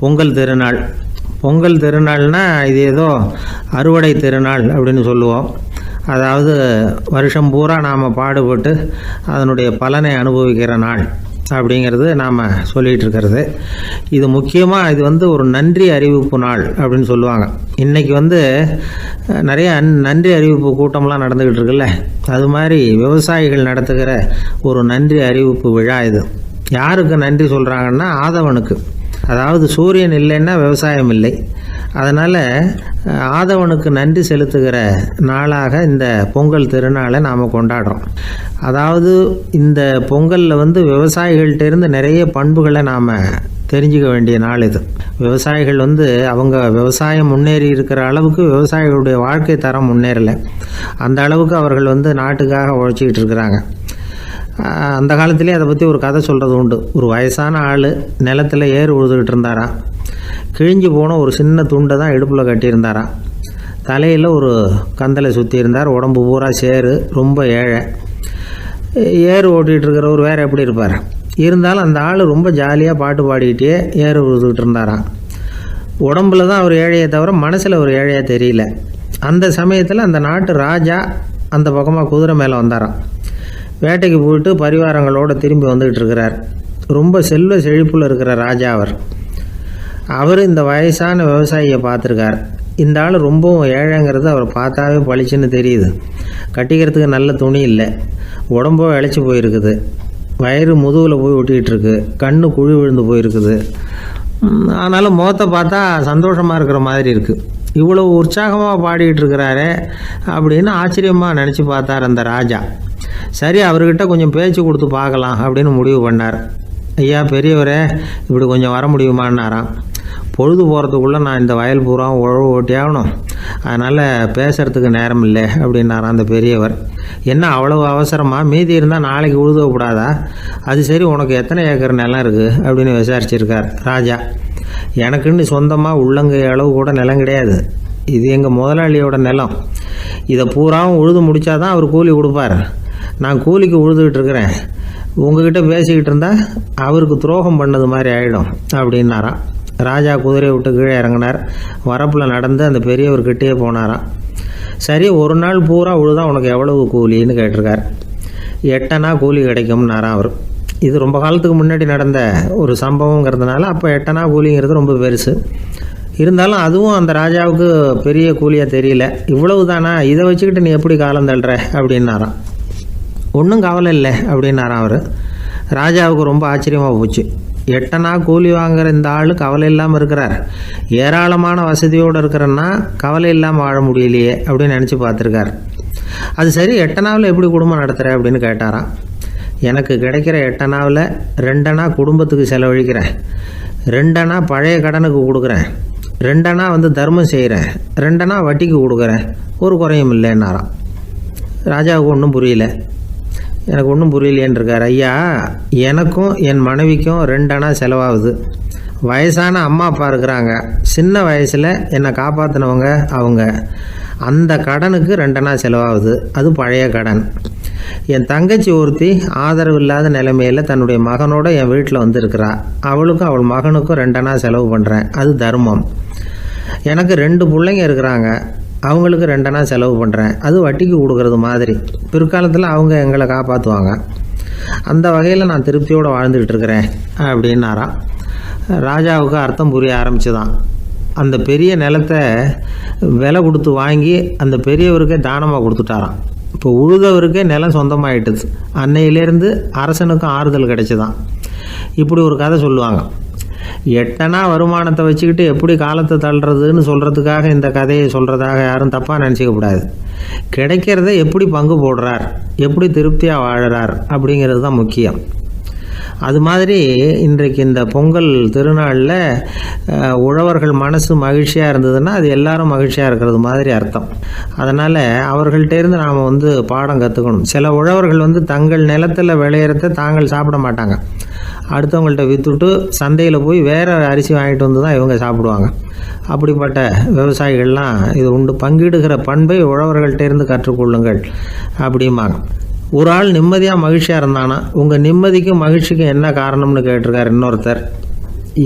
பொங்கல் திருநாள். பொங்கல் திருநாள்னால் இது ஏதோ அறுவடை திருநாள் அப்படின்னு சொல்லுவோம். அதாவது வருஷம் பூரா நாம் பாடுபட்டு அதனுடைய பலனை அனுபவிக்கிற நாள் அப்படிங்கிறது நாம் சொல்லிகிட்டு இருக்கிறது. இது முக்கியமாக இது ஒரு நன்றி அறிவிப்பு நாள் அப்படின்னு சொல்லுவாங்க. இன்றைக்கி நிறைய நன்றி அறிவிப்பு கூட்டம்லாம் நடந்துக்கிட்டு இருக்குல்ல, அது மாதிரி விவசாயிகள் நடத்துகிற ஒரு நன்றி அறிவிப்பு விழா இது. யாருக்கு நன்றி சொல்கிறாங்கன்னா ஆதவனுக்கு. அதாவது சூரியன் இல்லைன்னா விவசாயம் இல்லை. அதனால் ஆதவனுக்கு நன்றி செலுத்துகிற நாளாக இந்த பொங்கல் திருநாளை நாம் கொண்டாடுறோம். அதாவது இந்த பொங்கலில் விவசாயிகள்கிட்டேருந்து நிறைய பண்புகளை நாம் தெரிஞ்சுக்க வேண்டிய நாள் இது. விவசாயிகள் அவங்க விவசாயம் முன்னேறி இருக்கிற அளவுக்கு விவசாயிகளுடைய வாழ்க்கை தரம் முன்னேறலை. அந்த அளவுக்கு அவர்கள் நாட்டுக்காக உழைச்சிக்கிட்டு இருக்கிறாங்க. அந்த காலத்திலே அதை பற்றி ஒரு கதை சொல்கிறது உண்டு. ஒரு வயசான ஆள் நிலத்தில் ஏறு உழுதுகிட்டு இருந்தாராம். கிழிஞ்சு போன ஒரு சின்ன துண்டை தான் இடுப்பில் கட்டியிருந்தாராம். தலையில் ஒரு கந்தலை சுற்றி இருந்தார். உடம்பு பூரா சேரு, ரொம்ப ஏழை. ஏறு ஓட்டிகிட்டு இருக்கிறவர் வேறு எப்படி இருப்பார்? இருந்தாலும் அந்த ஆள் ரொம்ப ஜாலியாக பாட்டு பாடிக்கிட்டே ஏறு உழுதுகிட்டு இருந்தாராம். உடம்புல தான் அவர் ஏழையை தவிர மனசில் ஒரு ஏழையாக தெரியல. அந்த சமயத்தில் அந்த நாட்டு ராஜா அந்த பக்கமாக குதிரை மேலே வந்தாராம். வேட்டைக்கு போயிட்டு பரிவாரங்களோடு திரும்பி வந்துக்கிட்டு இருக்கிறார். ரொம்ப செல்வ செழிப்பில் இருக்கிற ராஜா அவர் இந்த வயசான விவசாயியை பார்த்துருக்கார். இந்த ஆள் ரொம்பவும் ஏழைங்கிறது அவர் பார்த்தாவே பளிச்சுன்னு தெரியுது. கட்டிக்கிறதுக்கு நல்ல துணி இல்லை, உடம்போ இழைச்சி போயிருக்குது, வயிறு முதுகில் போய் ஒட்டிக்கிட்டு இருக்கு, கண்ணு குழி விழுந்து போயிருக்குது. ஆனாலும் முகத்தை பார்த்தா சந்தோஷமாக இருக்கிற மாதிரி இருக்குது. இவ்வளோ உற்சாகமாக பாடிக்கிட்டு இருக்கிறாரே அப்படின்னு ஆச்சரியமாக நினச்சி பார்த்தார் அந்த ராஜா. சரி, அவர்கிட்ட கொஞ்சம் பேச்சு கொடுத்து பார்க்கலாம் அப்படின்னு முடிவு பண்ணார். ஐயா பெரியவரே, இப்படி கொஞ்சம் வர முடியுமான்னாராம். பொழுது போகிறதுக்குள்ளே நான் இந்த வயல் பூரா உழவு ஓட்டி ஆகணும், அதனால் பேசுகிறதுக்கு நேரம் இல்லை அப்படின்னாராம் அந்த பெரியவர். என்ன அவ்வளவு அவசரமாக? மீதி இருந்தால் நாளைக்கு உழுதக்கூடாதா? அது சரி, உனக்கு எத்தனை ஏக்கர் நிலம் இருக்குது அப்படின்னு விசாரிச்சிருக்கார் ராஜா. எனக்குன்னு சொந்தமாக உள்ளங்கை அளவு கூட நிலம் கிடையாது. இது எங்கள் முதலாளியோட நிலம். இதை பூராவும் உழுது முடித்தாதான் அவர் கூலி கொடுப்பார். நான் கூலிக்கு உழுதுகிட்டு இருக்கிறேன். உங்ககிட்ட பேசிக்கிட்டு இருந்தால் அவருக்கு துரோகம் பண்ணது மாதிரி ஆகிடும் அப்படின்னாராம். ராஜா குதிரையை விட்டு கீழே இறங்கினார். வரப்பில் நடந்து அந்த பெரியவர்கிட்டே போனாராம். சரி, ஒரு நாள் பூரா உழுதா உனக்கு எவ்வளவு கூலின்னு கேட்டிருக்கார். 8 அணா கூலி கிடைக்கும்னாராம் அவர். இது ரொம்ப காலத்துக்கு முன்னாடி நடந்த ஒரு சம்பவங்கிறதுனால அப்போ 8 அணா கூலிங்கிறது ரொம்ப பெருசு. இருந்தாலும் அதுவும் அந்த ராஜாவுக்கு பெரிய கூலியாக தெரியல. இவ்வளவு தானா, இதை வச்சுக்கிட்டு நீ எப்படி காலம் தள்ளுற அப்படின்னாராம். ஒன்றும் கவலை இல்லை அப்படின்னாராம் அவர். ராஜாவுக்கு ரொம்ப ஆச்சரியமாக போச்சு. 8 அணா கூலி வாங்குகிற இந்த ஆள் கவலை இல்லாமல் இருக்கிறார், ஏராளமான வசதியோடு இருக்கிறன்னா கவலை இல்லாமல் வாழ முடியலையே அப்படின்னு நினச்சி பார்த்துருக்கார். அது சரி, 8 அணாவில் எப்படி குடும்பம் நடத்துகிற அப்படின்னு கேட்டாராம். எனக்கு கிடைக்கிற 8 அணாவில் 2 அணா குடும்பத்துக்கு செலவழிக்கிறேன், 2 அணா பழைய கடனுக்கு கொடுக்குறேன், 2 அணா தர்மம் செய்கிறேன், 2 அணா வட்டிக்கு கொடுக்குறேன், ஒரு குறையும் இல்லைன்னாராம். ராஜாவுக்கு ஒன்றும் புரியல. எனக்கு ஒன்றும் புரியலையேன்னு இருக்கார். ஐயா, எனக்கும் என் மனைவிக்கும் 2 அணா செலவாகுது. வயசான அம்மா அப்பா இருக்கிறாங்க, சின்ன வயசில் என்னை காப்பாற்றினவங்க அவங்க. அந்த கடனுக்கு 2 அணா செலவாகுது, அது பழைய கடன். என் தங்கச்சி ஒருத்தி ஆதரவு இல்லாத நிலைமையில் தன்னுடைய மகனோட என் வீட்டில் இருக்கிறா. அவளுக்கும் அவள் மகனுக்கும் 2 அணா செலவு பண்ணுறேன், அது தர்மம். எனக்கு 2 பிள்ளைங்க இருக்கிறாங்க, அவங்களுக்கு 2 அணா செலவு பண்ணுறேன், அது வட்டிக்கு கொடுக்கறது மாதிரி. பிற்காலத்தில் அவங்க எங்களை காப்பாற்றுவாங்க. அந்த வகையில் நான் திருப்தியோடு வாழ்ந்துக்கிட்டு இருக்கிறேன் அப்படின்னாராம். ராஜாவுக்கு அர்த்தம் புரிய ஆரம்பிச்சுதான். அந்த பெரிய நிலத்தை விலை கொடுத்து வாங்கி அந்த பெரியவருக்கே தானமாக கொடுத்துட்டாராம். இப்போ உழுதவருக்கே நிலம் சொந்தமாகிட்டுது. அன்னையிலேருந்து அரசனுக்கும் ஆறுதல் கிடைச்சிதான். இப்படி ஒரு கதை சொல்லுவாங்க. 8 அணா வருமானத்தை வச்சுக்கிட்டு எப்படி காலத்தை தள்ளுறதுன்னு சொல்கிறதுக்காக இந்த கதையை சொல்கிறதாக யாரும் தப்பாக நினச்சிக்கக்கூடாது. கிடைக்கிறத எப்படி பங்கு போடுறார், எப்படி திருப்தியாக வாழறார் அப்படிங்கிறது தான் முக்கியம். அது மாதிரி இன்றைக்கு இந்த பொங்கல் திருநாளில் உழவர்கள் மனசு மகிழ்ச்சியாக இருந்ததுன்னா அது எல்லாரும் மகிழ்ச்சியாக இருக்கிறது மாதிரி அர்த்தம். அதனால் அவர்கள்ட்டேருந்து நாம் பாடம் கற்றுக்கணும். சில உழவர்கள் தங்கள் நிலத்தில் விளையிறத தாங்கள் சாப்பிட மாட்டாங்க, அடுத்தவங்கள்ட்ட விற்றுட்டு சந்தையில் போய் வேறு அரிசி வாங்கிட்டு வந்து தான் இவங்க சாப்பிடுவாங்க. அப்படிப்பட்ட விவசாயிகள்லாம் இது உண்டு. பங்கிடுகிற பண்பை உழவர்கள்ட்டேருந்து கற்றுக்கொள்ளுங்கள் அப்படிம்பாங்க. ஒரு ஆள் நிம்மதியாக மகிழ்ச்சியாக இருந்தானா, உங்கள் நிம்மதிக்கும் மகிழ்ச்சிக்கும் என்ன காரணம்னு கேட்டிருக்கார் இன்னொருத்தர்.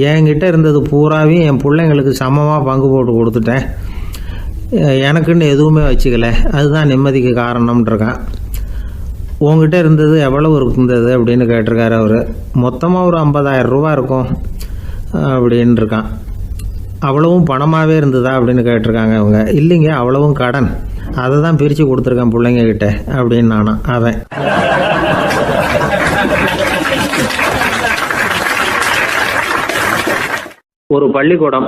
என்கிட்ட இருந்தது பூராவையும் என் பிள்ளைங்களுக்கு சமமாக பங்கு போட்டு கொடுத்துட்டேன், எனக்குன்னு எதுவுமே வச்சுக்கல, அதுதான் நிம்மதிக்கு காரணம்ன்றிருக்கான். உங்ககிட்ட இருந்தது எவ்வளவு இருந்தது அப்படின்னு கேட்டிருக்காரு அவர். மொத்தமாக ஒரு 50,000 ரூபா இருக்கும் அப்படின்னு இருக்கான். அவ்வளவும் பணமாகவே இருந்ததா அப்படின்னு கேட்டிருக்காங்க அவங்க. இல்லைங்க, அவ்வளவும் கடன், அதை தான் பிரித்து கொடுத்துருக்கேன் பிள்ளைங்கக்கிட்ட அப்படின்னு நானும். அவன் ஒரு பள்ளிக்கூடம்,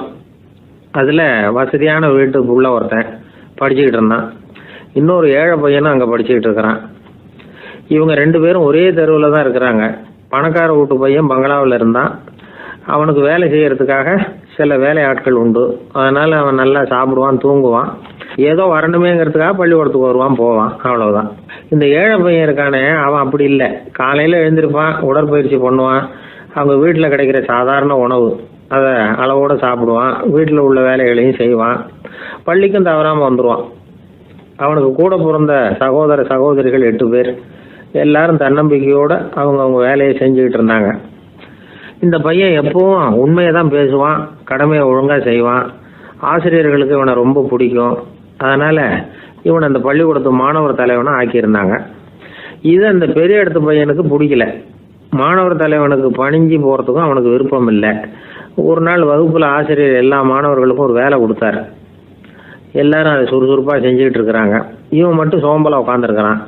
அதில் வசதியான வீட்டுக்குள்ள ஒருத்தன் படிச்சுக்கிட்டு இருந்தான். இன்னொரு ஏழை பையனும் அங்கே படிச்சுக்கிட்டு இருக்கிறான். இவங்க 2 பேரும் ஒரே தெருவில் தான் இருக்கிறாங்க. பணக்கார வீட்டு பையன் பங்களாவில் இருந்தான். அவனுக்கு வேலை செய்யறதுக்காக சில வேலை ஆட்கள் உண்டு. அதனால் அவன் நல்லா சாப்பிடுவான், தூங்குவான், ஏதோ வரணுமேங்கிறதுக்காக பள்ளிக்கூடத்துக்கு வருவான், போவான், அவ்வளவுதான். இந்த ஏழை பையன் இருக்கானே, அவன் அப்படி இல்லை. காலையில் எழுந்திருப்பான், உடற்பயிற்சி பண்ணுவான், அவங்க வீட்டில் கிடைக்கிற சாதாரண உணவு அதை அளவோடு சாப்பிடுவான், வீட்டில் உள்ள வேலைகளையும் செய்வான், பள்ளிக்கும் தவறாமல் வந்துடுவான். அவனுக்கு கூட பிறந்த சகோதர சகோதரிகள் 8 பேர். எல்லாரும் தன்னம்பிக்கையோடு அவங்க வேலையை செஞ்சுக்கிட்டு இருந்தாங்க. இந்த பையன் எப்பவும் உண்மையை தான் பேசுவான், கடமையை ஒழுங்காக செய்வான். ஆசிரியர்களுக்கு இவனை ரொம்ப பிடிக்கும். அதனால் இவனை அந்த பள்ளிக்கூடத்து மாணவர் தலைவனை ஆக்கியிருந்தாங்க. இது அந்த பெரிய இடத்து பையனுக்கு பிடிக்கல. மாணவர் தலைவனுக்கு பணிஞ்சு போகிறதுக்கும் அவனுக்கு விருப்பம் இல்லை. ஒரு நாள் வகுப்பில் ஆசிரியர் எல்லா மாணவர்களுக்கும் ஒரு வேலை கொடுத்தார். எல்லாரும் அதை சுறுசுறுப்பாக செஞ்சுக்கிட்டு இருக்கிறாங்க. இவன் மட்டும் சோம்பலாக உட்காந்துருக்கிறான்.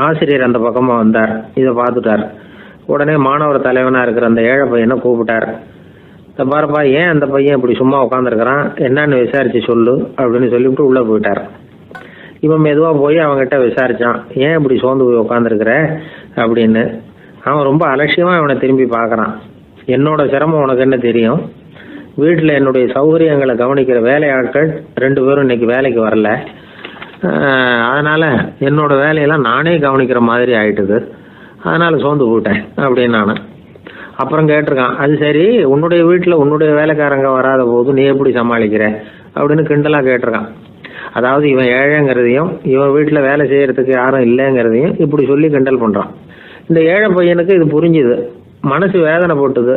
ஆசிரியர் அந்த பக்கமாக வந்தார், இதை பார்த்துட்டார். உடனே மாணவர் தலைவனாக இருக்கிற அந்த ஏழை பையனை கூப்பிட்டார். இந்த பாருப்பா, ஏன் அந்த பையன் இப்படி சும்மா உட்காந்துருக்கிறான், என்னன்னு விசாரித்து சொல்லு அப்படின்னு சொல்லிவிட்டு உள்ளே போயிட்டார். இவன் மெதுவாக போய் அவங்ககிட்ட விசாரித்தான், ஏன் இப்படி சோர்ந்து போய் உட்காந்துருக்கிற அப்படின்னு. அவன் ரொம்ப அலட்சியமாக இவனை திரும்பி பார்க்குறான். என்னோட சிரமம் உனக்கு என்ன தெரியும், வீட்டில் என்னுடைய சௌகரியங்களை கவனிக்கிற வேலை ஆட்கள் 2 பேரும் இன்னைக்கு வேலைக்கு வரல, அதனால் என்னோட வேலையெல்லாம் நானே கவனிக்கிற மாதிரி ஆயிட்டுது, அதனால் சோர்ந்து போயிட்டேன் அப்படின்னு நான். அப்புறம் கேட்டிருக்கான், அது சரி, உன்னுடைய வீட்டில் உன்னுடைய வேலைக்காரங்க வராத போது நீ எப்படி சமாளிக்கிற அப்படின்னு கிண்டலாக கேட்டிருக்கான். அதாவது இவன் ஏழைங்கிறதையும் இவன் வீட்டில் வேலை செய்யறதுக்கு யாரும் இல்லைங்கிறதையும் இப்படி சொல்லி கிண்டல் பண்ணுறான். இந்த ஏழை பையனுக்கு இது புரிஞ்சுது, மனசு வேதனை போட்டுது.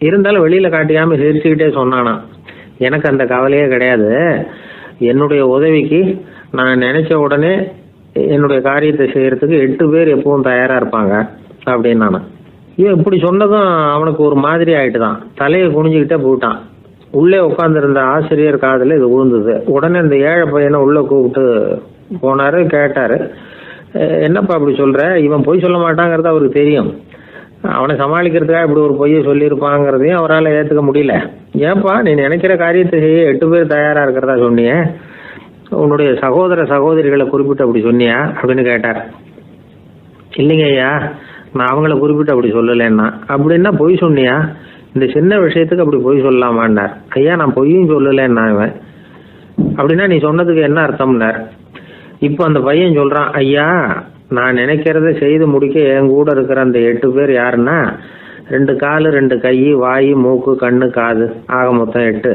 இருந்தாலும் வெளியில் காட்டியாமல் சிரிச்சுக்கிட்டே சொன்னானா, எனக்கு அந்த கவலையே கிடையாது, என்னுடைய உதவிக்கு நான் நினைச்ச உடனே என்னுடைய காரியத்தை செய்யறதுக்கு 8 பேர் எப்பவும் தயாராக இருப்பாங்க அப்படின்னு நான். இவன் இப்படி சொன்னதும் அவனுக்கு ஒரு மாதிரி ஆயிட்டு தான், தலையை குனிஞ்சுக்கிட்டே போயிட்டான். உள்ளே உட்காந்துருந்த ஆசிரியர் காதில் இது விழுந்தது. உடனே இந்த ஏழை பையனை உள்ளே கூப்பிட்டு போனார், கேட்டார், என்னப்பா இப்படி சொல்கிற, இவன் பொய் சொல்ல மாட்டாங்கிறது அவருக்கு தெரியும், அவனை சமாளிக்கிறதுக்காக இப்படி ஒரு பொய்யை சொல்லியிருப்பாங்கிறதையும் அவரால் ஏற்றுக்க முடியல. ஏன்பா நீ நினைக்கிற காரியத்தை செய்ய 8 பேர் தயாராக இருக்கிறதா சொன்னியே, உன்னுடைய சகோதர சகோதரிகளை குறிப்பிட்டு அப்படி சொன்னியா அப்படின்னு கேட்டார். இல்லைங்க ஐயா, நான் அவங்கள குறிப்பிட்டு அப்படி சொல்லலைன்னா. அப்படின்னா பொய் சொன்னியா, இந்த சின்ன விஷயத்துக்கு அப்படி பொய் சொல்லலாமான்னார். ஐயா நான் பொய்யும் சொல்லலைன்னா. இவன் அப்படின்னா நீ சொன்னதுக்கு என்ன அர்த்தம்னார். இப்போ அந்த பையன் சொல்கிறான், ஐயா நான் நினைக்கிறத செய்து முடிக்க என் கூட இருக்கிற அந்த 8 பேர் யாருன்னா 2 கால் 2 கை, வாய், மூக்கு, கண்ணு, காது, ஆக மொத்தம் 8.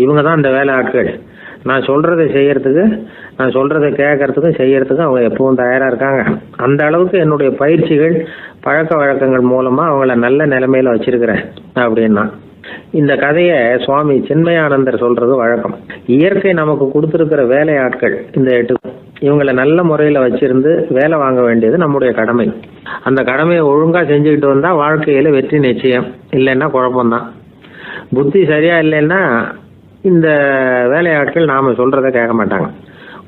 இவங்க தான் அந்த வேலை ஆட்கள். நான் சொல்கிறத செய்யறதுக்கு, நான் சொல்கிறத கேட்கறதுக்கும் செய்யறதுக்கும் அவங்க எப்பவும் தயாராக இருக்காங்க. அந்த அளவுக்கு என்னுடைய பயிற்சிகள் பழக்க வழக்கங்கள் மூலமாக அவங்கள நல்ல நிலைமையில் வச்சிருக்கிறேன் அப்படின்னா. இந்த கதையை சுவாமி சின்மயானந்தர் சொல்கிறது வழக்கம். இயற்கை நமக்கு கொடுத்துருக்கிற வேலை ஆட்கள் இந்த 8, இவங்களை நல்ல முறையில் வச்சிருந்து வேலை வாங்க வேண்டியது நம்முடைய கடமை. அந்த கடமையை ஒழுங்காக செஞ்சுக்கிட்டு வந்தால் வாழ்க்கையில் வெற்றி நிச்சயம், இல்லைன்னா குழப்பம்தான். புத்தி சரியாக இல்லைன்னா இந்த வேலையாட்கள் நாம் சொல்கிறத கேட்க மாட்டாங்க.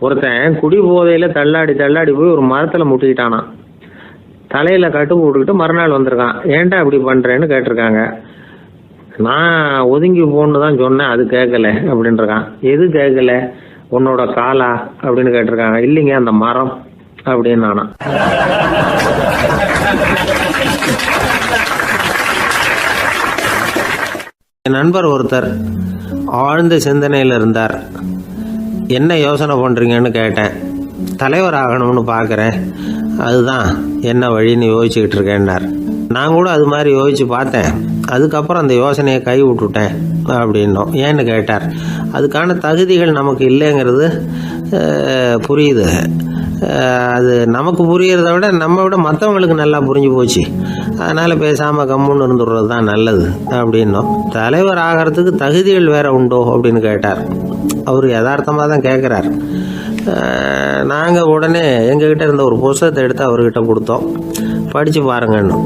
ஒருத்தன் குடி போதையில் தள்ளாடி தள்ளாடி போய் ஒரு மரத்தில் முட்டிக்கிட்டானா, தலையில் கட்டு போட்டுக்கிட்டு மறுநாள் வந்திருக்கான். ஏன்டா இப்படி பண்ணுறேன்னு கேட்டிருக்காங்க. நான் ஒதுங்கி போன்னு தான் சொன்னேன், அது கேட்கல அப்படின்றான். எது கேட்கல, உன்னோட காலா அப்படின்னு கேட்டிருக்காங்க. இல்லைங்க அந்த மரம் அப்படின்னு நானா. என் நண்பர் ஒருத்தர் ஆழ்ந்த சிந்தனையில் இருந்தார். என்ன யோசனை பண்ணுறீங்கன்னு கேட்டேன். தலைவர் ஆகணும்னு பார்க்குறேன், அதுதான் என்ன வழின்னு யோசிச்சுக்கிட்டு இருக்கேன்னார். நான் கூட அது மாதிரி யோசித்து பார்த்தேன், அதுக்கப்புறம் அந்த யோசனையை கை விட்டுட்டேன் அப்படின்னோம். ஏன்னு கேட்டார். அதுக்கான தகுதிகள் நமக்கு இல்லைங்கிறது புரியுது. அது நமக்கு புரியறத விட நம்ம விட மற்றவங்களுக்கு நல்லா புரிஞ்சு போச்சு. அதனால் பேசாமல் கம்முன்னு இருந்துடுறது தான் நல்லது அப்படின்னோம். தலைவர் ஆகிறதுக்கு தகுதிகள் வேறு உண்டோ அப்படின்னு கேட்டார். அவர் யதார்த்தமாக தான் கேட்குறார். நாங்கள் உடனே எங்ககிட்ட இருந்த ஒரு புத்தகத்தை எடுத்து அவர்கிட்ட கொடுத்தோம். படித்து பாருங்கன்னு.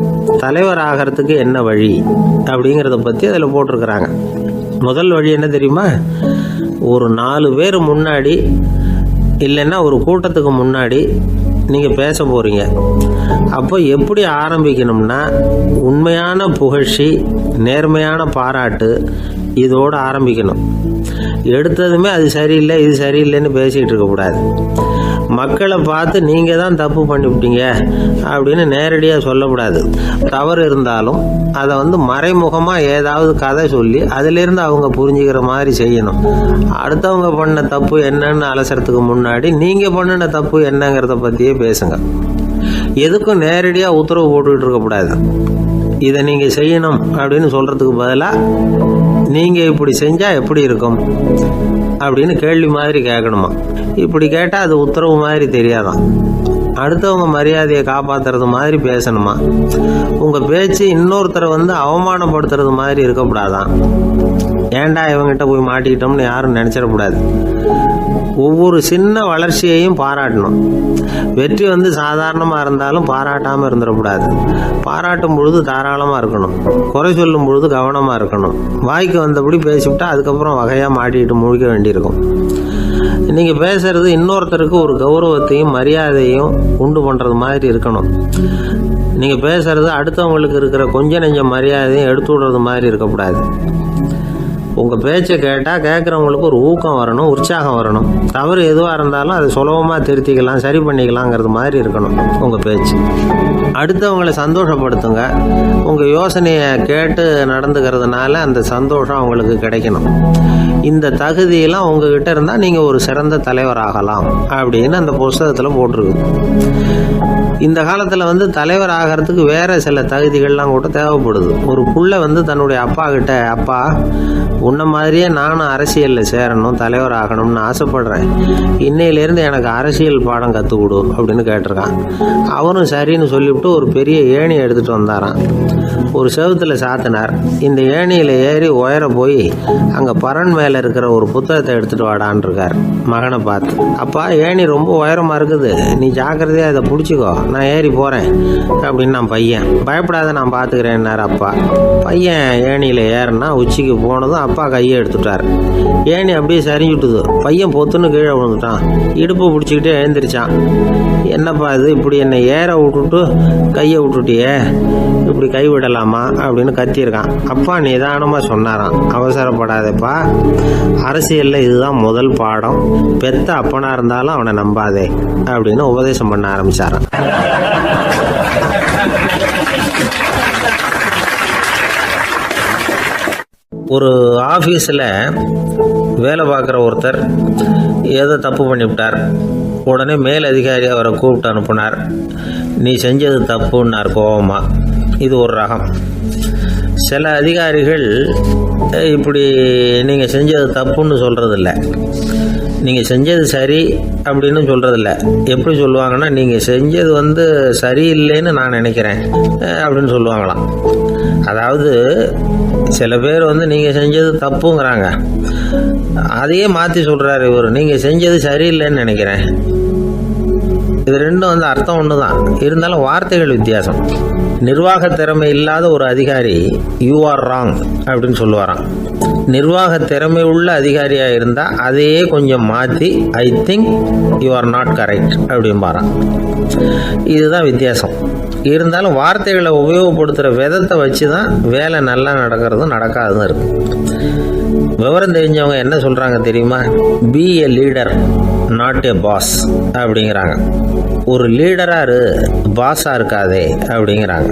தலைவர் ஆகிறதுக்கு என்ன வழி அப்படிங்கிறத பற்றி அதில் போட்டிருக்கிறாங்க. முதல் வழி என்ன தெரியுமா? ஒரு 4 பேர் முன்னாடி இல்லைன்னா ஒரு கூட்டத்துக்கு முன்னாடி நீங்கள் பேச போகிறீங்க. அப்போ எப்படி ஆரம்பிக்கணும்னா, உண்மையான புகழ்ச்சி, நேர்மையான பாராட்டு, இதோடு ஆரம்பிக்கணும். எடுத்ததுமே அது சரியில்லை இது சரியில்லைன்னு பேசிகிட்டு இருக்கக்கூடாது. மக்களை பார்த்து நீங்கள் தான் தப்பு பண்ணிவிட்டீங்க அப்படின்னு நேரடியாக சொல்லக்கூடாது. தவறு இருந்தாலும் அதை மறைமுகமாக ஏதாவது கதை சொல்லி அதிலிருந்து அவங்க புரிஞ்சுக்கிற மாதிரி செய்யணும். அடுத்தவங்க பண்ண தப்பு என்னன்னு அலசறதுக்கு முன்னாடி நீங்கள் பண்ணின தப்பு என்னங்கிறத பற்றியே பேசுங்க. எதுக்கும் நேரடியாக உத்தரவு போட்டுக்கிட்டு இருக்கக்கூடாது. இதை நீங்கள் செய்யணும் அப்படின்னு சொல்கிறதுக்கு பதிலாக நீங்கள் இப்படி செஞ்சால் எப்படி இருக்கும் அப்படின்னு கேள்வி மாதிரி கேட்கணுமா. இப்படி கேட்டால் அது உத்தரவு மாதிரி தெரியாதான். அடுத்தவங்க மரியாதையை காப்பாற்றுறது மாதிரி பேசணுமா. உங்கள் பேச்சு இன்னொருத்தரை அவமானப்படுத்துறது மாதிரி இருக்கக்கூடாதான். ஏன்டா இவங்ககிட்ட போய் மாட்டிக்கிட்டோம்னு யாரும் நினச்சிடக்கூடாது. ஒவ்வொரு சின்ன வளர்ச்சியையும் பாராட்டணும். வெற்றி சாதாரணமாக இருந்தாலும் பாராட்டாமல் இருந்துடக்கூடாது. பாராட்டும் பொழுது தாராளமாக இருக்கணும். குறை சொல்லும் பொழுது கவனமாக இருக்கணும். வாய்க்கு வந்தபடி பேசிவிட்டா அதுக்கப்புறம் வகையாக மாட்டிக்கிட்டு முழிக்க வேண்டியிருக்கும். நீங்கள் பேசுறது இன்னொருத்தருக்கு ஒரு கௌரவத்தையும் மரியாதையும் உண்டு பண்ணுறது மாதிரி இருக்கணும். நீங்கள் பேசுறது அடுத்தவங்களுக்கு இருக்கிற கொஞ்ச நெஞ்ச மரியாதையும் எடுத்து விடுறது மாதிரி இருக்கக்கூடாது. உங்கள் பேச்சை கேட்டால் கேட்குறவங்களுக்கு ஒரு ஊக்கம் வரணும், உற்சாகம் வரணும். தவறு எதுவாக இருந்தாலும் அதை சுலபமாக திருத்திக்கலாம், சரி பண்ணிக்கலாங்கிறது மாதிரி இருக்கணும் உங்கள் பேச்சு. அடுத்தவங்களை சந்தோஷப்படுத்துங்க. உங்கள் யோசனையை கேட்டு நடந்துக்கிறதுனால அந்த சந்தோஷம் அவங்களுக்கு கிடைக்கணும். இந்த தகுதியெல்லாம் உங்ககிட்ட இருந்தால் நீங்கள் ஒரு சிறந்த தலைவராகலாம் அப்படின்னு அந்த புஸ்தகத்தில் போட்டிருக்கு. இந்த காலத்தில் தலைவர் ஆகிறதுக்கு வேறு சில தகுதிகள்லாம் கூட தேவைப்படுது. ஒரு புள்ள தன்னுடைய அப்பா கிட்ட, அப்பா உன்ன மாதிரியே நானும் அரசியலில் சேரணும், தலைவர் ஆகணும்னு ஆசைப்படுறேன், இன்னையிலேருந்து எனக்கு அரசியல் பாடம் கற்றுக் கொடு அப்படின்னு கேட்டிருக்கான். அவரும் சரின்னு சொல்லிவிட்டு ஒரு பெரிய ஏணி எடுத்துகிட்டு வந்தாரான். ஒரு செவுத்தில் சாத்தினார். இந்த ஏணியில் ஏறி உயர போய் அங்கே பரன் மேலே இருக்கிற ஒரு புத்தகத்தை எடுத்துகிட்டு வாடான் இருக்கார் மகனை பார்த்து. அப்பா ஏணி ரொம்ப உயரமாக இருக்குது, நீ ஜாக்கிரதையாக இதை பிடிச்சிக்கோ, நான் ஏறி போகிறேன் அப்படின்னு நான் பையன். பயப்படாத, நான் பார்த்துக்கிறேன்னார் அப்பா. பையன் ஏணியில் ஏறினா உச்சிக்கு போனதும் அப்பா கையை எடுத்துட்டார். ஏணி அப்படியே சரிஞ்சுட்டுது. பையன் பொத்துன்னு கீழே விழுந்துட்டான். இடுப்பு பிடிச்சிக்கிட்டே எழுந்திரிச்சான். என்னப்பா இது, இப்படி என்னை ஏற விட்டுட்டு கையை விட்டுட்டியே, இப்படி கை விடலாமா அப்படின்னு கத்தியிருக்கான். அப்பா நிதானமாக சொன்னாராம், அவசரப்படாதேப்பா, அரசியலில் இதுதான் முதல் பாடம், பெத்த அப்பனா இருந்தாலும் அவனை நம்பாதே அப்படின்னு உபதேசம் பண்ண ஆரம்பிச்சாரான். ஒரு ஆஃபீஸில் வேலை பார்க்குற ஒருத்தர் ஏதோ தப்பு பண்ணிவிட்டார். உடனே மேல் அதிகாரி அவரை கூப்பிட்டு அனுப்புனார். நீ செஞ்சது தப்புன்னார் கோபமா. இது ஒரு ரகம். சில அதிகாரிகள் இப்படி நீங்கள் செஞ்சது தப்புன்னு சொல்கிறதில்ல, நீங்கள் செஞ்சது சரி அப்படின்னு சொல்கிறதில்ல. எப்படி சொல்லுவாங்கன்னா, நீங்கள் செஞ்சது சரியில்லைன்னு நான் நினைக்கிறேன் அப்படின்னு சொல்லுவாங்களாம். அதாவது சில பேர் நீங்கள் செஞ்சது தப்புங்கிறாங்க, அதையே மாற்றி சொல்கிறாரு இவர், நீங்கள் செஞ்சது சரியில்லைன்னு நினைக்கிறேன். இது ரெண்டும் அர்த்தம் ஒன்று தான், இருந்தாலும் வார்த்தைகள் வித்தியாசம். நிர்வாக திறமை இல்லாத ஒரு அதிகாரி யூ ஆர் ராங் அப்படின்னு சொல்லுவாராம். நிர்வாக திறமை உள்ள அதிகாரியாக இருந்தால் அதையே கொஞ்சம் மாற்றி I think you are not correct அப்படிம்பாரான். இதுதான் வித்தியாசம். இருந்தாலும் வார்த்தைகளை உபயோகப்படுத்துகிற விதத்தை வச்சு தான் வேலை நல்லா நடக்கிறதும் நடக்காததும் இருக்குது. விவரம் தெரிஞ்சவங்க என்ன சொல்கிறாங்க தெரியுமா? Be a leader not a boss அப்படிங்கிறாங்க. ஒரு லீடராக பாஸாக இருக்காதே அப்படிங்கிறாங்க.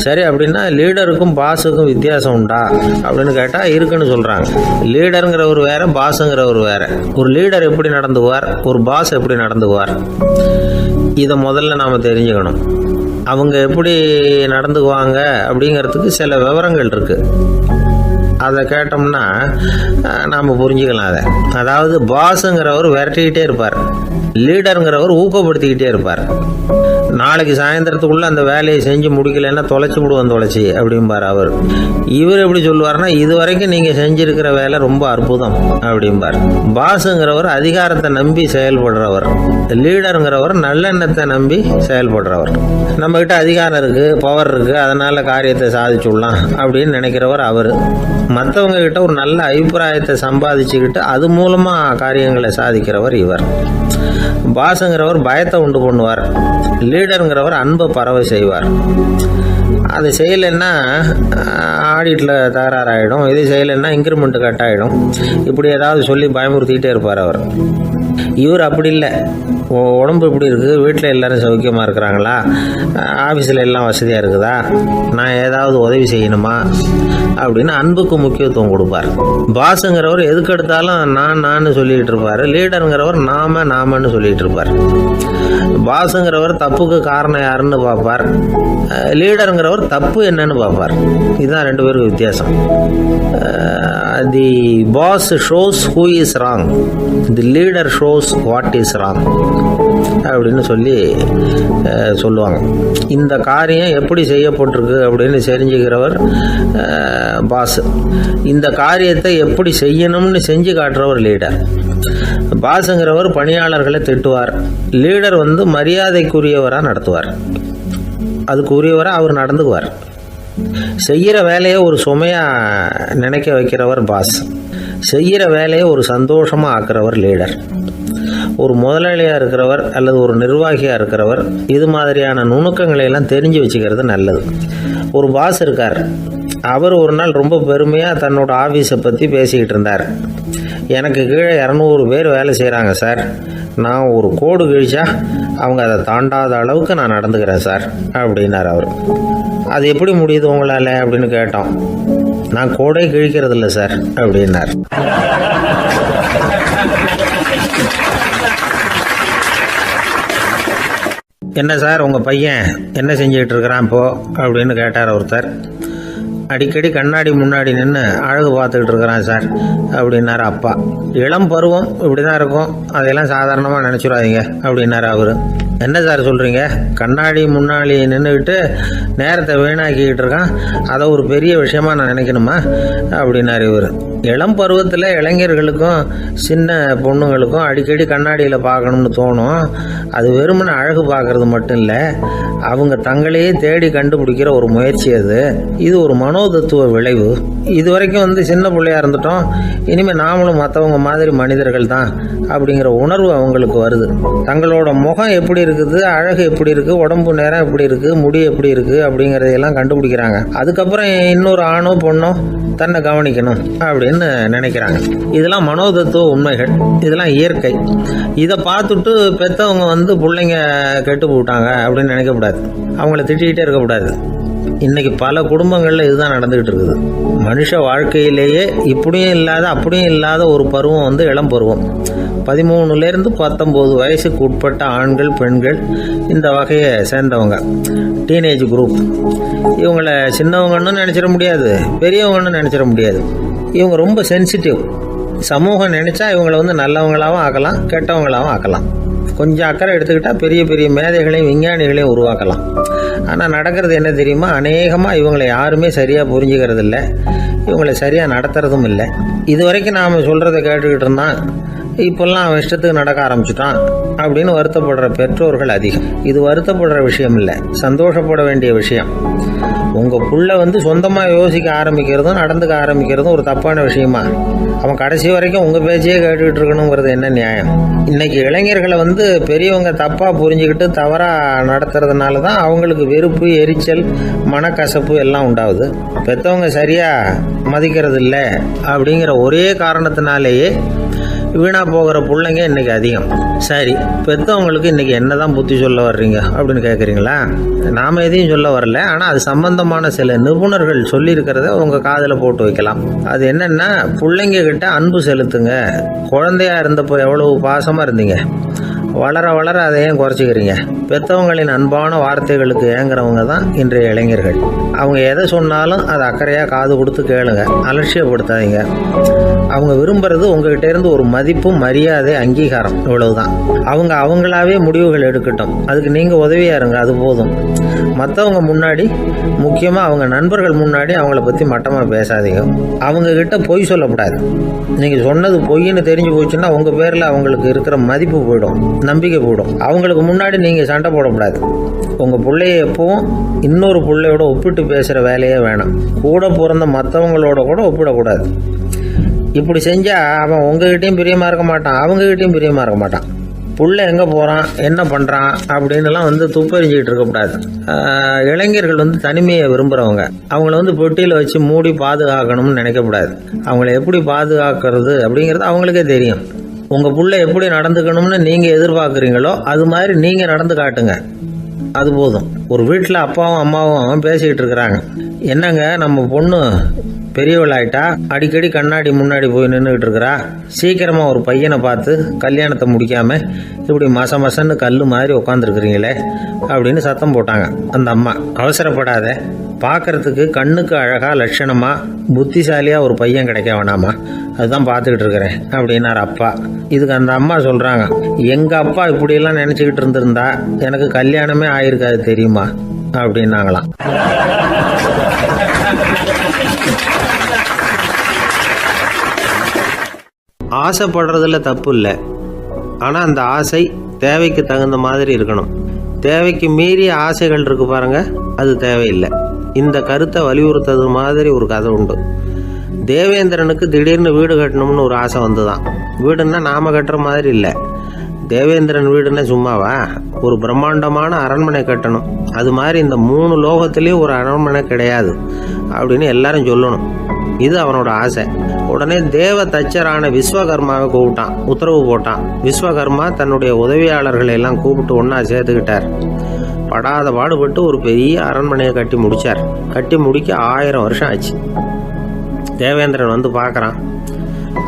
சரி, அப்படின்னா லீடருக்கும் பாஸுக்கும் வித்தியாசம் உண்டா அப்படின்னு கேட்டால் இருக்குன்னு சொல்கிறாங்க. லீடருங்கிறவர் வேறு, பாஸுங்கிறவர் வேறு. ஒரு லீடர் எப்படி நடந்துக்குவார், ஒரு பாஸ் எப்படி நடந்துக்குவார், இதை முதல்ல நாம் தெரிஞ்சுக்கணும். அவங்க எப்படி நடந்துக்குவாங்க அப்படிங்கிறதுக்கு சில விவரங்கள் இருக்குது. அதை கேட்டோம்னா நாம் புரிஞ்சுக்கலாம். அதை அதாவது பாஸுங்கிறவர் விரட்டிக்கிட்டே இருப்பார், லீடருங்கிறவர் ஊக்கப்படுத்திக்கிட்டே இருப்பார். நாளைக்கு சாயந்தரத்துக்குள்ளே அந்த வேலையை செஞ்சு முடிக்கலைன்னா தொலைச்சி விடுவோம் தொலைச்சி அப்படிம்பார் அவர். இவர் எப்படி சொல்லுவார்னா, இது வரைக்கும் நீங்கள் செஞ்சுருக்கிற வேலை ரொம்ப அற்புதம் அப்படிம்பார். பாஸுங்கிறவர் அதிகாரத்தை நம்பி செயல்படுறவர், லீடருங்கிறவர் நல்லெண்ணத்தை நம்பி செயல்படுறவர். நம்மக்கிட்ட அதிகாரம் இருக்குது, பவர் இருக்குது, அதனால் காரியத்தை சாதிச்சுடலாம் அப்படின்னு நினைக்கிறவர் அவர். மற்றவங்க கிட்ட ஒரு நல்ல அபிப்பிராயத்தை சம்பாதிச்சுக்கிட்டு அது மூலமாக காரியங்களை சாதிக்கிறவர் இவர். பாஸுங்கிறவர் பயத்தை உண்டு பண்ணுவார், லீடருங்கிறவர் அன்பை பரவ செய்வார். அது செய்யலைன்னா ஆடிட்டில் தகராறாயிடும், இது செய்யலைன்னா இன்க்ரிமெண்ட் கட் ஆகிடும், இப்படி ஏதாவது சொல்லி பயமுறுத்திக்கிட்டே இருப்பார் அவர். இவர் அப்படி இல்லை. உடம்பு எப்படி இருக்குது, வீட்டில் எல்லோரும் சௌக்கியமாக இருக்கிறாங்களா, ஆஃபீஸில் எல்லாம் வசதியாக இருக்குதா, நான் ஏதாவது உதவி செய்யணுமா அப்படின்னு அன்புக்கு முக்கியத்துவம் கொடுப்பார். பாஸுங்கிறவர் எதுக்கு எடுத்தாலும் நான் சொல்லிகிட்டு இருப்பார், லீடருங்கிறவர் நாமன்னு சொல்லிகிட்டு இருப்பார். பாஸுங்கிறவர் தப்புக்கு காரணம் யாருன்னு பார்ப்பார், லீடருங்கிறவர் தப்பு என்னன்னு பார்ப்பார். இதுதான் ரெண்டு பேருக்கு வித்தியாசம். The boss shows who is wrong, the leader shows what is wrong அப்படின்னு சொல்லுவாங்க. இந்த காரியம் எப்படி செய்யப்பட்டிருக்கு அப்படின்னு தெரிஞ்சுக்கிறவர் பாஸ். இந்த காரியத்தை எப்படி செய்யணும்னு செஞ்சு காட்டுறவர் லீடர். பாஸுங்கிறவர் பணியாளர்களை திட்டுவார், லீடர் மரியாதைக்குரியவராக நடத்துவார், அதுக்கு உரியவராக அவர் நடந்துக்குவார். செய்கிற வேலையை ஒரு சுமையாக நினைக்க வைக்கிறவர் பாஸ், செய்கிற வேலையை ஒரு சந்தோஷமாக ஆக்குறவர் லீடர். ஒரு முதலாளியாக இருக்கிறவர் அல்லது ஒரு நிர்வாகியாக இருக்கிறவர் இது மாதிரியான நுணுக்கங்களை எல்லாம் தெரிஞ்சு வச்சுக்கிறது நல்லது. ஒரு பாஸ் இருக்கார், அவர் ஒரு நாள் ரொம்ப பெருமையாக தன்னோட ஆஃபீஸை பற்றி பேசிக்கிட்டு இருந்தார். எனக்கு கீழே 200 பேர் வேலை செய்கிறாங்க சார், நான் ஒரு கோடு கிழிச்சா அவங்க அதை தாண்டாத அளவுக்கு நான் நடந்துக்கிறேன் சார் அப்படின்னார் அவர். அது எப்படி முடியுது உங்களால் அப்படின்னு கேட்டோம். நான் கோடே கிழிக்கிறது இல்லை சார் அப்படின்னார். என்ன சார் உங்கள் பையன் என்ன செஞ்சுக்கிட்டு இருக்கிறான் இப்போ அப்படின்னு கேட்டார் ஒருத்தர். அடிக்கடி கண்ணாடி முன்னாடி நின்று அழகு பார்த்துக்கிட்டு இருக்கிறான் சார் அப்படின்னாரு அப்பா. இளம் பருவம் இப்படி தான் இருக்கும், அதையெல்லாம் சாதாரணமாக நினச்சிடாதீங்க அப்படின்னாரு அவர். என்ன சார் சொல்கிறீங்க, கண்ணாடி முன்னாடி நின்றுக்கிட்டு நேரத்தை வீணாக்கிக்கிட்டு இருக்கான், அதை ஒரு பெரிய விஷயமா நான் நினைக்கணுமா அப்படின்னாரு இவர். இளம் பருவத்தில் இளைஞர்களுக்கும் சின்ன பொண்ணுங்களுக்கும் அடிக்கடி கண்ணாடியில் பார்க்கணும்னு தோணும். அது வெறுமனே அழகு பார்க்கறது மட்டும் இல்லை, அவங்க தங்களையே தேடி கண்டுபிடிக்கிற ஒரு முயற்சி அது. இது ஒரு மனோதத்துவ விளைவு. இது வரைக்கும் சின்ன பிள்ளையா இருந்துட்டோம், இனிமேல் நாமளும் மற்றவங்க மாதிரி மனிதர்கள் தான் அப்படிங்கிற உணர்வு அவங்களுக்கு வருது. தங்களோட முகம் எப்படி இருக்குது, அழகு எப்படி இருக்குது, உடம்பு நேரம் எப்படி இருக்குது, முடி எப்படி இருக்குது அப்படிங்கிறதையெல்லாம் கண்டுபிடிக்கிறாங்க. அதுக்கப்புறம் இன்னொரு ஆணோ பொண்ணோ தன்னை கவனிக்கணும் அப்படின்னு நினைக்கிறாங்க. இதெல்லாம் மனோதத்துவ உண்மைகள், இதெல்லாம் இயற்கை. இதை பார்த்துட்டு பெற்றவங்க பிள்ளைங்க கெட்டு போட்டாங்க அப்படின்னு நினைக்கக்கூடாது, அவங்கள திட்டிக்கிட்டே இருக்கக்கூடாது. இன்னைக்கு பல குடும்பங்களில் இதுதான் நடந்துகிட்டு இருக்குது. மனுஷ வாழ்க்கையிலேயே இப்படியும் இல்லாத அப்படியும் இல்லாத ஒரு பருவம் இளம் பருவம். 13லேருந்து 19 வயசுக்கு உட்பட்ட ஆண்கள் பெண்கள் இந்த வகையை சேர்ந்தவங்க, டீனேஜ் குரூப். இவங்களை சின்னவங்கன்னு நினச்சிட முடியாது, பெரியவங்கன்னு நினச்சிட முடியாது. இவங்க ரொம்ப சென்சிட்டிவ். சமூகம் நினச்சா இவங்களை நல்லவங்களாகவும் ஆக்கலாம், கெட்டவங்களாகவும் ஆக்கலாம். கொஞ்சம் அக்கறை எடுத்துக்கிட்டால் பெரிய பெரிய மேதைகளையும் விஞ்ஞானிகளையும் உருவாக்கலாம். ஆனால் நடக்கிறது என்ன தெரியுமா, அநேகமாக இவங்களை யாருமே சரியாக புரிஞ்சுக்கிறது இல்லை, இவங்களை சரியாக நடத்துறதும் இல்லை. இது வரைக்கும் நாம் சொல்கிறத கேட்டுக்கிட்டு இருந்தான், இப்போல்லாம் அவன் இஷ்டத்துக்கு நடக்க ஆரம்பிச்சுட்டான் அப்படின்னு வருத்தப்படுற பெற்றோர்கள் அதிகம். இது வருத்தப்படுற விஷயம் இல்லை, சந்தோஷப்பட வேண்டிய விஷயம். உங்கள் புள்ள சொந்தமாக யோசிக்க ஆரம்பிக்கிறதும் நடந்துக்க ஆரம்பிக்கிறதும் ஒரு தப்பான விஷயமா? அவன் கடைசி வரைக்கும் உங்கள் பேச்சையே கேட்டுக்கிட்டு இருக்கணுங்கிறது என்ன நியாயம்? இன்னைக்கு இளைஞர்களை பெரியவங்க தப்பாக புரிஞ்சுக்கிட்டு தவறாக நடத்துறதுனால தான் அவங்களுக்கு வெறுப்பு, எரிச்சல், மனக்கசப்பு எல்லாம் உண்டாகுது. பெற்றவங்க சரியாக மதிக்கிறது இல்லை அப்படிங்கிற ஒரே காரணத்தினாலேயே வீணா போகிற பிள்ளைங்க இன்னைக்கு அதிகம். சரி, பெற்றவங்களுக்கு இன்னைக்கு என்னதான் புத்தி சொல்ல வர்றீங்க அப்படின்னு கேட்குறீங்களா? நாம் எதையும் சொல்ல வரல, ஆனால் அது சம்பந்தமான சில நிபுணர்கள் சொல்லியிருக்கிறத உங்கள் காதில் போட்டு வைக்கலாம். அது என்னென்னா, பிள்ளைங்க கிட்ட அன்பு செலுத்துங்க. குழந்தையா இருந்தப்போ எவ்வளவு பாசமாக இருந்தீங்க, வளர வளர அதை ஏன் குறைச்சிக்கிறீங்க? பெற்றவங்களின் அன்பான வார்த்தைகளுக்கு ஏங்குறவங்க தான் இன்றைய இளைஞர்கள். அவங்க எதை சொன்னாலும் அதை அக்கறையாக காது கொடுத்து கேளுங்க, அலட்சியப்படுத்தாதீங்க. அவங்க விரும்புறது உங்ககிட்ட இருந்து ஒரு மதிப்பும் மரியாதை அங்கீகாரம், இவ்வளவுதான். அவங்க அவங்களாவே முடிவுகள் எடுக்கட்டும், அதுக்கு நீங்கள் உதவியாக இருங்க, அது போதும். மற்றவங்க முன்னாடி, முக்கியமாக அவங்க நண்பர்கள் முன்னாடி அவங்கள பற்றி மட்டமாக பேசாதீங்க. அவங்கக்கிட்ட பொய் சொல்லக்கூடாது. நீங்கள் சொன்னது பொய்ன்னு தெரிஞ்சு போச்சுன்னா உங்கள் பேரில் அவங்களுக்கு இருக்கிற மதிப்பு போயிடும், நம்பிக்கை போயிடும். அவங்களுக்கு முன்னாடி நீங்கள் சண்டை போடக்கூடாது. உங்கள் பிள்ளைய எப்பவும் இன்னொரு பிள்ளையோட ஒப்பிட்டு பேசுகிற வேலையே வேணாம். கூட பிறந்த மற்றவங்களோட கூட ஒப்பிடக்கூடாது. இப்படி செஞ்சால் அவன் உங்ககிட்டையும் பிரியமாக இருக்க மாட்டான், அவங்ககிட்டையும் பிரியமாக இருக்க மாட்டான். புள்ள எங்கே போகிறான், என்ன பண்ணுறான் அப்படின்னுலாம் துப்பறிஞ்சிக்கிட்டு இருக்கக்கூடாது. இளைஞர்கள் தனிமையை விரும்புகிறவங்க. அவங்கள பெட்டியில் வச்சு மூடி பாதுகாக்கணும்னு நினைக்கக்கூடாது. அவங்கள எப்படி பாதுகாக்கிறது அப்படிங்கிறது அவங்களுக்கே தெரியும். உங்கள் புள்ள எப்படி நடந்துக்கணும்னு நீங்கள் எதிர்பார்க்குறீங்களோ அது மாதிரி நீங்கள் நடந்து காட்டுங்க, அது போதும். ஒரு வீட்டில் அப்பாவும் அம்மாவும் பேசிக்கிட்டு இருக்கிறாங்க. என்னங்க, நம்ம பொண்ணு பெரியவளாயிட்டா, அடிக்கடி கண்ணாடி முன்னாடி போய் நின்றுக்கிட்டு இருக்கிறா, சீக்கிரமாக ஒரு பையனை பார்த்து கல்யாணத்தை முடிக்காம இப்படி மசன்னு கல் மாதிரி உட்காந்துருக்குறீங்களே அப்படின்னு சத்தம் போட்டாங்க அந்த அம்மா. அவசரப்படாத, பார்க்கறதுக்கு கண்ணுக்கு அழகாக லட்சணமாக புத்திசாலியாக ஒரு பையன் கிடைக்க வேணாமா, அதுதான் பார்த்துக்கிட்டு இருக்கிறேன் அப்படின்னார் அப்பா. இதுக்கு அந்த அம்மா சொல்கிறாங்க, எங்கள் அப்பா இப்படியெல்லாம் நினச்சிக்கிட்டு இருந்திருந்தா எனக்கு கல்யாணமே ஆயிருக்காது தெரியுமா அப்படின்னாங்களாம். ஆசைப்படுறதுல தப்பு இல்லை, ஆனால் அந்த ஆசை தேவைக்கு தகுந்த மாதிரி இருக்கணும். தேவைக்கு மீறிய ஆசைகள் இருக்கு பாருங்க, அது தேவையில்லை. இந்த கருத்தை வலியுறுத்தது மாதிரி ஒரு கதை உண்டு. தேவேந்திரனுக்கு திடீர்னு வீடு கட்டணும்னு ஒரு ஆசை வந்துதான். வீடுன்னா நாம கட்டுற மாதிரி இல்லை. தேவேந்திரன் வீடுன்னா சும்மாவா, ஒரு பிரம்மாண்டமான அரண்மனை கட்டணும். அது மாதிரி இந்த 3 லோகத்திலையும் ஒரு அரண்மனை கிடையாது அப்படின்னு எல்லாரும் சொல்லணும். இது அவனோட ஆசை. உடனே தேவ தச்சரான விஸ்வகர்மாவை கூப்பிட்டான், உத்தரவு போட்டான். விஸ்வகர்மா தன்னுடைய உதவியாளர்களை எல்லாம் கூப்பிட்டு ஒன்றா சேர்த்துக்கிட்டார். படாத பாடுபட்டு ஒரு பெரிய அரண்மனையை கட்டி முடித்தார். கட்டி முடிக்க 1000 வருஷம் ஆச்சு. தேவேந்திரன் பார்க்குறான்.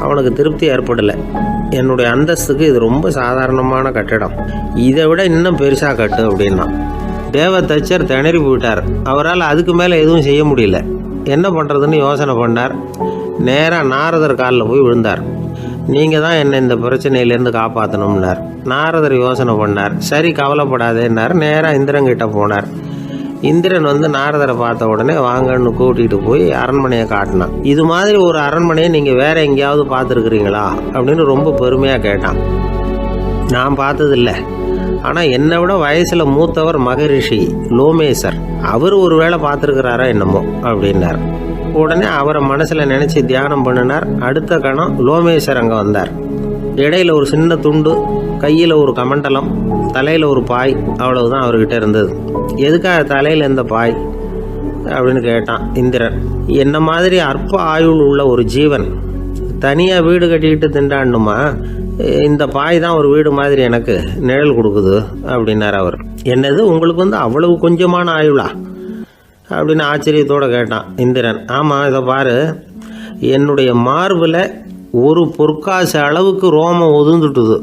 அவனுக்கு திருப்தி ஏற்படலை. என்னுடைய அந்தஸ்துக்கு இது ரொம்ப சாதாரணமான கட்டிடம், இதை விட இன்னும் பெருசாக கட்டு அப்படின்னா. தேவ தச்சர் திணறி போயிட்டார். அவரால் அதுக்கு மேலே எதுவும் செய்ய முடியல. என்ன பண்ணுறதுன்னு யோசனை பண்ணார். நேராக நாரதர் காலில் போய் விழுந்தார். நீங்கள் தான் என்னை இந்த பிரச்சனையிலேருந்து காப்பாற்றணும்னார். நாரதர் யோசனை பண்ணார். சரி, கவலைப்படாதேன்னார். நேராக இந்திரன்கிட்ட போனார். இந்திரன் நாரதரை பார்த்த உடனே வாங்கன்னு கூட்டிகிட்டு போய் அரண்மனையை காட்டினான். இது மாதிரி ஒரு அரண்மனையை நீங்கள் வேற எங்கேயாவது பார்த்துருக்குறீங்களா அப்படின்னு ரொம்ப பெருமையாக கேட்டான். நான் பார்த்ததில்லை, ஆனால் என்னை விட வயசில் மூத்தவர் மகரிஷி லோமேசர், அவர் ஒரு வேளை பார்த்துருக்கிறாரா என்னமோ அப்படின்னார். உடனே அவரை மனசில் நினச்சி தியானம் பண்ணினார். அடுத்த கணம் லோமேசர் அங்கே வந்தார். இடையில ஒரு சின்ன துண்டு, கையில் ஒரு கமண்டலம், தலையில் ஒரு பாய், அவ்வளவுதான் அவர்கிட்ட இருந்தது. எதுக்காக தலையில் இந்த பாய் அப்படின்னு கேட்டான் இந்திரன். என்ன மாதிரி அற்ப ஆயுள் உள்ள ஒரு ஜீவன் தனியாக வீடு கட்டிக்கிட்டு திண்டாடணுமா? இந்த பாய் தான் ஒரு வீடு மாதிரி எனக்கு நிழல் கொடுக்குது அப்படின்னார் அவர். என்னது, உங்களுக்கு அவ்வளவு கொஞ்சமான ஆயுளா அப்படின்னு ஆச்சரியத்தோடு கேட்டான் இந்திரன். ஆமாம், இதை பாரு, என்னுடைய மார்பில் ஒரு பொற்காசு அளவுக்கு ரோமம் உதிர்ந்துட்டுது.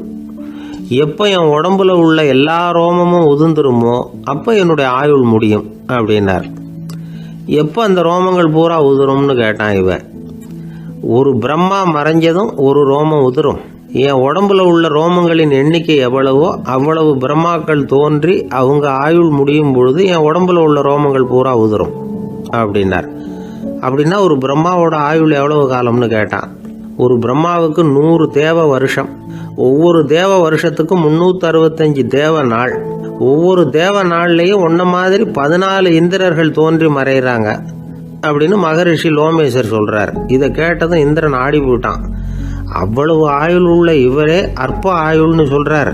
எப்போ என் உடம்புல உள்ள எல்லா ரோமமும் உதிர்ந்துருமோ அப்போ என்னுடைய ஆயுள் முடியும் அப்படின்னார். எப்போ அந்த ரோமங்கள் பூரா உதிரும்னு கேட்டான் இவன். ஒரு பிரம்மா மறைஞ்சதும் ஒரு ரோமம் உதிரும். என் உடம்புல உள்ள ரோமங்களின் எண்ணிக்கை எவ்வளவோ அவ்வளவு பிரம்மாக்கள் தோன்றி அவங்க ஆயுள் முடியும் பொழுது என் உடம்புல உள்ள ரோமங்கள் பூரா உதிரும் அப்படின்னார். அப்படின்னா ஒரு பிரம்மாவோட ஆயுள் எவ்வளவு காலம்னு கேட்டான். ஒரு பிரம்மாவுக்கு 100 தேவ வருஷம். ஒவ்வொரு தேவ வருஷத்துக்கும் 365 தேவ நாள். ஒவ்வொரு தேவ நாள்லையும் ஒன்ன மாதிரி 14 இந்திரர்கள் தோன்றி மறைகிறாங்க அப்படின்னு மகரிஷி லோமேசர் சொல்றார். இதை கேட்டதும் இந்திரன் ஆடி போட்டான். அவ்வளவு ஆயுள் உள்ள இவரே அற்ப ஆயுள்னு சொல்றார்.